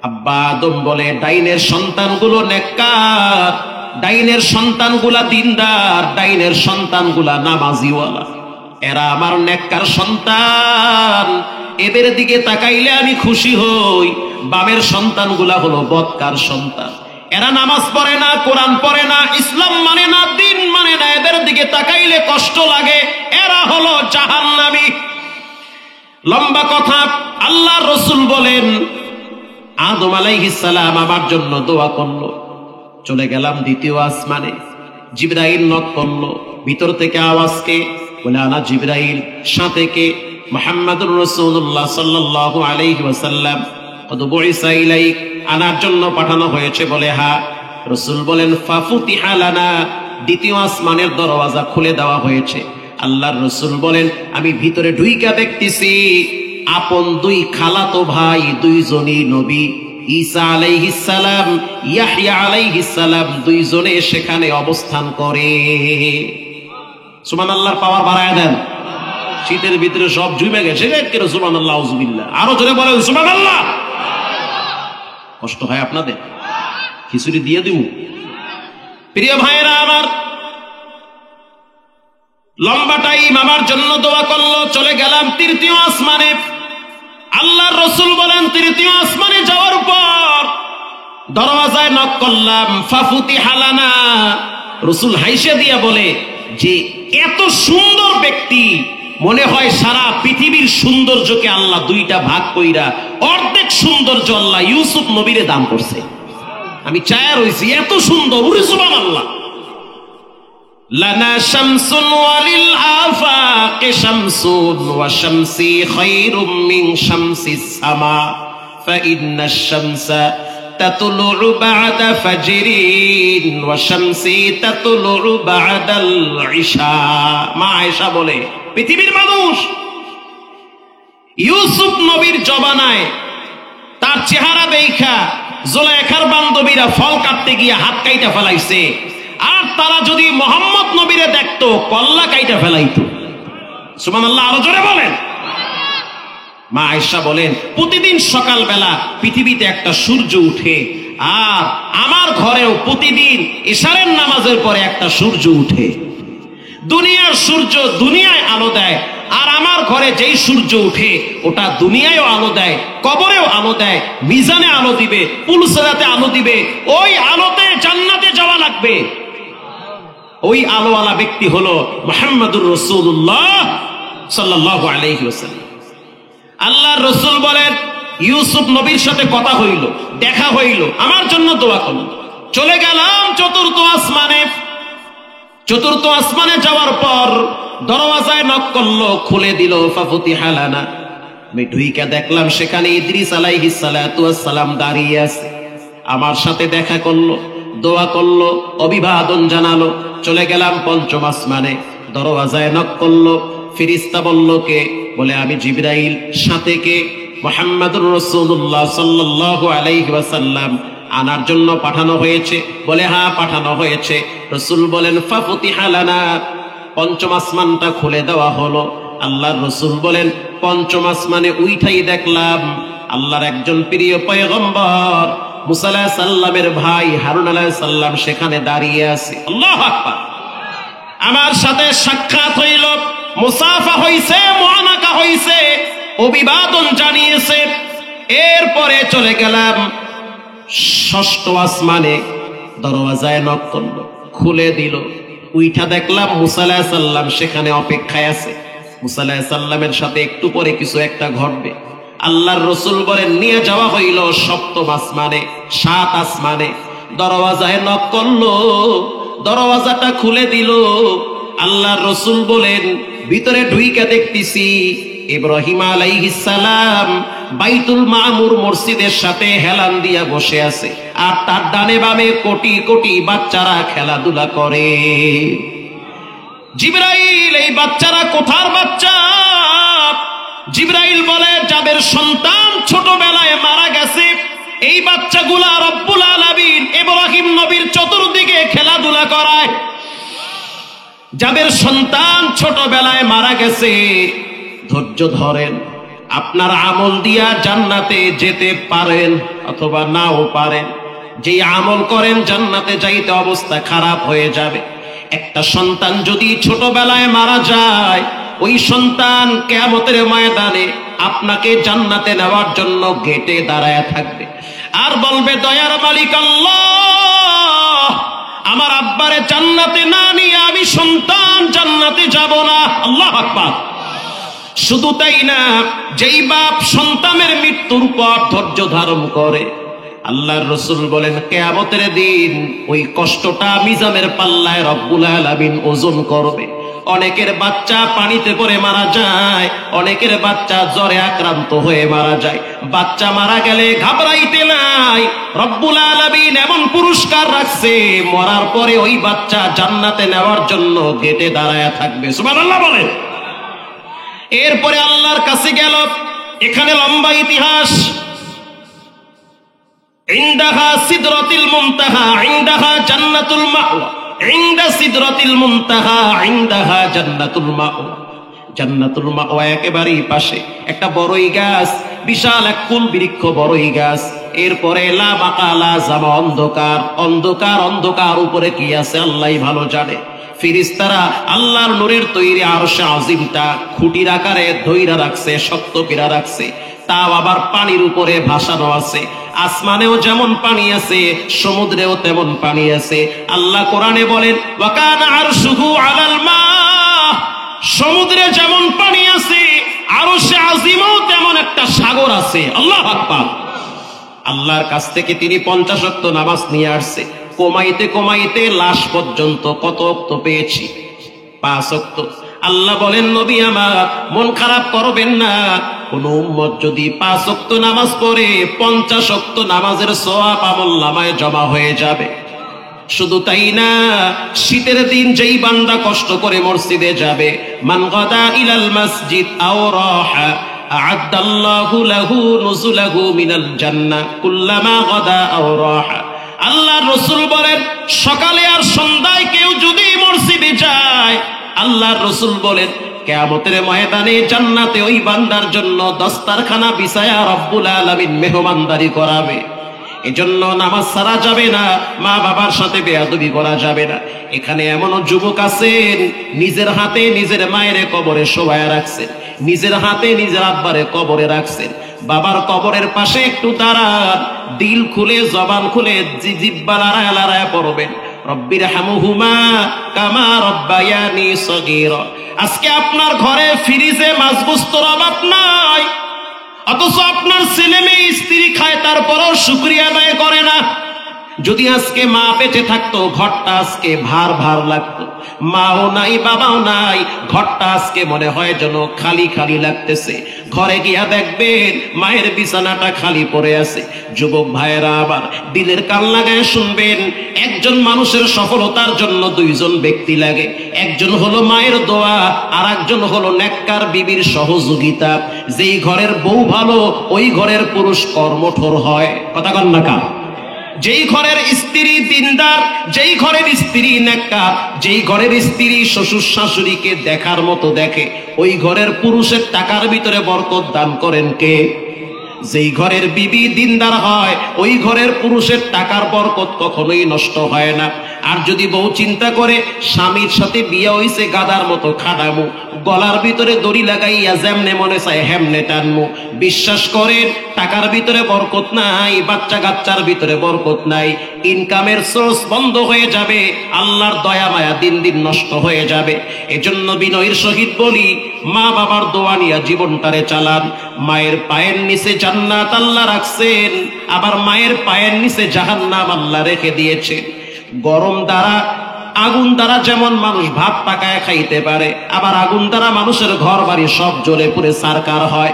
আব্বা আদম বলে, ডাইনের সন্তানগুলো নেককার, ডাইনের সন্তানগুলা দিনদার, ডাইনের সন্তানগুলা নামাজিওয়ালা, এরা আমার নেককার সন্তান, এদের দিকে তাকাইলে আমি খুশি হই। বামের সন্তানগুলা হলো বদকার সন্তান, এরা নামাজ পড়ে না, কোরআন পড়ে না, ইসলাম মানে না, দিন মানে না, এদের দিকে তাকাইলে কষ্ট লাগে, এরা হলো জাহান্নামী। লম্বা কথা। আল্লাহর রাসূল বলেন, আদম আলাইহিস সালাম আমার জন্য দোয়া করলো। চলে গেলাম দ্বিতীয় আসমানে, জিবরাইল নক করলো। ভিতর থেকে আওয়াজ কে? বলে, আনা জিবরাইল। সাথে কে? মুহাম্মাদুর রাসূলুল্লাহ সাল্লাল্লাহু আলাইহি ওয়াসাল্লাম। কদ বুইসা ইলাইক, আনার জন্য পাঠানো হয়েছে। বলে, হ্যাঁ। রাসূল বলেন, ফাফুতিহা লানা, দ্বিতীয় আসমানের দরওয়াজা খুলে দেওয়া হয়েছে। আল্লাহর রাসূল বলেন, আমি ভিতরে ঢুইকা দেখতেছি আপন দুই খালাতো ভাই, দুইজনই নবী, ঈসা আলাইহিস সালাম, ইয়াহইয়া আলাইহিস সালাম, দুইজনে সেখানে অবস্থান করে। সুবহানাল্লাহর পাওয়ার বাড়ায় দেন। শীতের ভিতরে সব জুমে গেছে, কেন সুবহানাল্লাহ, আউযুবিল্লাহ। আরো জোরে বলেন সুবহানাল্লাহ। কষ্ট হয় আপনাদের? খিচুড়ি দিয়ে দিব? প্রিয় ভাইয়েরা আমার, লম্বা টাইম আমার জন্য দোয়া করলো। চলে গেলাম তৃতীয় আসমানে। আল্লাহর রাসূল বলেন, তৃতীয় আসমানে যাওয়ার পর দরওয়াজায় নক করলাম, ফাফুতিহা লানা। রাসূল হাইসা দিয়া বলে যে এত সুন্দর ব্যক্তি মনে হয় সারা পৃথিবীর সৌন্দর্যকে আল্লাহ দুইটা ভাগ কইরা অর্ধেক সৌন্দর্য আল্লাহ ইউসুফ নবীরে দান করছে। আমি চায়া রইছি, এত সুন্দর, ওরে সুবহানাল্লাহ। লানা শামসুন ওয়ালিল আফাকি শামসুন ওয়া শামসি খায়রুম মিন শামসিস সামা ফাইন্নাশ শামসা তাতলুউ বা'দা ফাজরিন ওয়া শামসি তাতলুউ বা'দাল ইশা। মা আয়েশা বলে, পৃথিবীর মানুষ ইউসুফ নবীর জবানায় তার চেহারা দেখা জুলাইখার বান্ধবীরা ফল কাটতে গিয়ে হাত কাইটা ফেলাইছে, আর তারা যদি মোহাম্মদ নবীরে দেখতো কল্লা কাইটা ফেলাইতো। সুবহানাল্লাহ, আরো জোরে বলেন। মা আয়েশা বলেন, প্রতিদিন সকালবেলা পৃথিবীতে একটা সূর্য উঠে, আর আমার ঘরেও প্রতিদিন ইশারের নামাজের পরে একটা সূর্য উঠে। দুনিয়ার সূর্য দুনিয়ায় আলো দেয়, আর আমার ঘরে যেই সূর্য উঠে ওটা দুনিয়ায়ও আলো দেয়, কবরেও আলো দেয়, মিজানে আলো দিবে, পুলসরাতে আলো দিবে। ওই আলোতে জান্নাতে যাওয়া লাগবে। ওই আলোওয়ালা ব্যক্তি হলো মুহাম্মদুর রাসূলুল্লাহ সাল্লাল্লাহু আলাইহি ওয়াসাল্লাম। আল্লাহর রাসূল বলেন, ইউসুফ নবীর সাথে কথা হইল, দেখা হইল, আমার জন্য দোয়া করল। চলে গেলাম চতুর্থ আসমানে। চতুর্থ আসমানে যাওয়ার পর দরওয়াজায় নক করলো, খুলে দিল। ফাফুতিহা লানা। আমি ঢুইকা দেখলাম সেখানে ইদ্রিস আলাইহিস সালাতু ওয়াস সালাম দাঁড়িয়ে আছে। আমার সাথে দেখা করলো, দোয়া করলো, অভিবাদন জানালো। চলে গেলাম পঞ্চম আসমানে। দরওয়াজায় নক করলো, ফেরেশতা বলল, কে? বলে, আমি জিবরাইল। সাথে কে? মুহাম্মদুর রাসূলুল্লাহ সাল্লাল্লাহু আলাইহি ওয়াসাল্লাম। আনার জন্য পাঠানো হয়েছে? বলে, হ্যাঁ পাঠানো হয়েছে। রাসূল বলেন, ফাফুতিহা লানা। পঞ্চম আসমানটা খুলে দেওয়া হলো। আল্লাহর রাসূল বলেন, পঞ্চম আসমানে উইঠাই দেখলাম আল্লাহর একজন প্রিয় পয়গম্বর মুসা আলাইহিস সালামের ভাই হারুন আলাইহিস সালাম সেখানে দাঁড়িয়ে আছে। আল্লাহু আকবার। আমার সাথে সাক্ষাৎ হইল, মুসাফা হইছে, মুআনাকা হইছে, অভিবাদন জানিয়েছে। এরপরে চলে গেলাম ষষ্ঠ আসমানে। দরওয়াজায় নক করলো, খুলে দিল। উইঠা দেখলাম মুসা আলাইহিস সালাম সেখানে অপেক্ষায় আছে। মুসা আলাইহিস সালামের সাথে একটু পরে কিছু একটা ঘটবে। আল্লাহর রাসূল বলেন, নিয়ে যাওয়া হইল সপ্তম আসমানে, সাত আসমানে। দরওয়াজায় নক করলো, দরওয়াজাটা খুলে দিল। আল্লাহর রাসূল বলেন, ভিতরে ঢুইকা দেখতেছি ইব্রাহিম আলাইহিস সালাম বাইতুল মামুর মসজিদের সাথে হেলান দিয়া বসে আছে, আর তার ডানে বামে কোটি কোটি বাচ্চারা খেলাধুলা করে। জিবরাইল, এই বাচ্চারা কোথার বাচ্চা? জিবরাইল বলে, যাদের সন্তান ছোটবেলায় মারা গেছে এই বাচ্চাগুলা রব্বুল আলামিন ইব্রাহিম নবীর চতুর্দিকে খেলাধুলা করায়। যাদের সন্তান ছোটবেলায় মারা গেছে, ধৈর্য ধরেন, আপনার আমল দিয়া জান্নাতে যেতে পারেন অথবা নাও পারেন। যে আমল করেন জান্নাতে যাইতে অবস্থা খারাপ হয়ে যাবে। একটা সন্তান যদি ছোটবেলায় মারা যায়, ওই সন্তান কিয়ামতের ময়দানে আপনাকে জান্নাতে নেওয়ার জন্য গেটে দাঁড়ায় থাকবে, আর বলবে, দয়ার মালিক আল্লাহ, আমার আব্বারে জান্নাতে না নিয়ে আমি সন্তান জান্নাতে যাব না। আল্লাহু আকবার। শুধু তাই না, যেই বাপ সন্তানের মৃত্যুর পর ধৈর্য ধারণ করে, আল্লাহর রাসূল বলেন, কিয়ামতের দিন ওই কষ্টটা মিজানের পাল্লায় রব্বুল আলামিন ওজন করবে। অনেকের বাচ্চা পানিতে পড়ে মারা যায়, অনেকের বাচ্চা জ্বরে আক্রান্ত হয়ে মারা যায়। বাচ্চা মারা গেলে ঘাবড়াইতে নাই, রব্বুল আলামিন এমন পুরস্কার রাখছে, মরার পরে ওই বাচ্চা জান্নাতে নেওয়ার জন্য গেটে দাঁড়ায় থাকবে। সুবহানাল্লাহ বলেন। এরপরে আল্লাহর কাছে গেল। এখানে লম্বা ইতিহাস। ইনদাহা সিদরাতুল মুনতাহা ইনদাহা জান্নাতুল মাওয়া, ইনদা সিদরাতুল মুনতাহা ইনদাহা জান্নাতুল মাওয়া। জান্নাতুল মাওয়া একেবারেই পাশে একটা বড়ই গাছ, বিশাল এক কুল বৃক্ষ বড়ই গাছ। এরপরে লা বাকালা জামা, অন্ধকার অন্ধকার অন্ধকার, উপরে কি আছে আল্লাহই ভালো জানে। ফেরেশতারা আল্লাহর নূরের তৈরি আরশে আজিমটা খুঁটির আকারে ধইরা রাখছে, শক্ত করে রাখছে। তাও আবার পানির উপরে ভাসানো আছে। আসমানেও যেমন পানি আছে, সমুদ্রেও তেমন পানি আছে। আল্লাহ কোরআনে বলেন, ওয়া কানা আরশুহু আলাল মা, সমুদ্র সমুদ্রে যেমন পানি আছে, আরশে আজিমেও তেমন একটা সাগর আছে। আল্লাহু আকবার। আল্লাহর কাছ থেকে তিনি 50 ওয়াক্ত নামাজ নিয়ে আসছে, কমাইতে কমাইতে লাশ পর্যন্ত কত ওয়াক্ত পেয়েছি? 5 ওয়াক্ত। আল্লাহ বলেন, নবী আমার মন খারাপ করবেন না, কোন উম্মত যদি 5 ওয়াক্ত নামাজ পড়ে 50 ওয়াক্ত নামাজের সওয়াব আমলনামায় জমা হয়ে যাবে। শুধু তাই না, শীতের দিন যেই বান্দা কষ্ট করে মসজিদে যাবে, মান গাদা ইলাল মসজিদ আও রাহা আ'আদাল্লাহু লাহু নুজুলাহু মিনাল জান্নাহ কুল্লামা গাদা আও রাহা। আল্লাহর রাসূল বলেন, সকালে আর সন্ধ্যায় কেউ যদি মসজিদে যায়, আল্লাহর রাসূল বলেন কিয়ামতের ময়দানে জান্নাতে ওই বান্দার জন্য দস্তারখানা বিছায়া রব্বুল আলামিন মেহমানদারি করাবে। এজন্য নামাজ ছাড়া যাবে না, মা বাবার সাথে বেয়াদবি করা যাবে না। এখানে এমনও যুবক আছেন, নিজের হাতে নিজের মায়ের কবরে শোয়ায় রাখছেন, নিজের হাতে নিজের আব্বারে কবরে রাখছেন। বাবার কবরের পাশে একটু দাঁড়ান, দিল খুলে জবান খুলে জিহ্বা লড়ায় লড়ায় পড়বেন, রব্বিরহামহুমা কামা রব্বায়ানি সগীরা। আজকে আপনার ঘরে ফ্রিজে মাছ গোস্তর অভাব নাই, অথচ আপনার ছেলে মেয়ে স্ত্রী খায়, তারপরও শুকরিয়া আদায় করে না। যদি আজকে মা বেঁচে থাকতো, ঘরটা আজকে ভার ভার লাগতো। মাও নাই, বাবাও নাই, ঘরটা আজকে মনে হয় যেন খালি খালি লাগতেছে। ঘরে গিয়া দেখবেন মায়ের বিছানাটা খালি পড়ে আছে। যুবক ভাইয়েরা আবার দিলের কান লাগায় শুনবেন, একজন মানুষের সফলতার জন্য 2 জন ব্যক্তি লাগে। একজন হলো মায়ের দোয়া, আর একজন হলো নেককার বিবির সহযোগিতা। যেই ঘরের বউ ভালো, ওই ঘরের পুরুষ কর্মঠোর হয়। কথা কন না কা? যেই ঘরের স্ত্রী দিনদার, যেই ঘরের স্ত্রী নেককার, যেই ঘরের স্ত্রী শ্বশুর শাশুড়িকে দেখার মতো দেখে, ওই ঘরের পুরুষের টাকার ভিতরে বরকত দান করেন কে? যেই ঘরের বিবি দিনদার হয়, ওই ঘরের পুরুষের টাকার বরকত কখনোই নষ্ট হয় না। আর যদি বউ চিন্তা করে স্বামীর সাথে বিয়ে হইছে গাদার মতো খাটামু, গলার ভিতরে দড়ি লাগাইয়া যেমনে মনে চায় হেমনে টানমু, বিশ্বাস করেন টাকার ভিতরে বরকত নাই, বাচ্চা কাচ্চার ভিতরে বরকত নাই, ইনকামের সোর্স বন্ধ হয়ে যাবে, আল্লাহর দয়া মায়া দিন দিন নষ্ট হয়ে যাবে। এজন্য বিনয়ের সহিত বলি, মা বাবার দোয়া নিয়া জীবনটারে চালান। মায়ের পায়ের নিচে জান্নাত আল্লাহ রাখছেন, আবার মায়ের পায়ের নিচে জাহান্নাম আল্লাহ রেখে দিয়েছেন। গরম দ্বারা, আগুন দ্বারা যেমন মানুষ ভাত পাকায় খাইতে পারে, আবার আগুন দ্বারা মানুষের ঘর বাড়ি সব জ্বলে পুড়ে ছারখার হয়।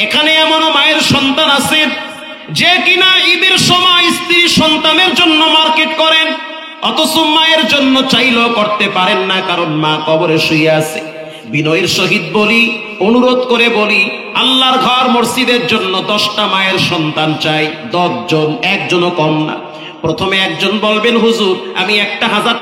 এখানে এমনও মায়ের সন্তান আছে যে কিনা ঈদের সময় স্ত্রী সন্তানের জন্য মার্কেট করেন, অথচ মায়ের জন্য চাইলেও করতে পারেন না, কারণ মা কবরে শুয়ে আছে। বিনয়ের সহিত বলি, অনুরোধ করে বলি, আল্লাহর ঘর মসজিদের জন্য 10টা মায়ের সন্তান চাই, 10 জন, একজনও কম না। প্রথমে একজন বলবেন, হুজুর আমি 1000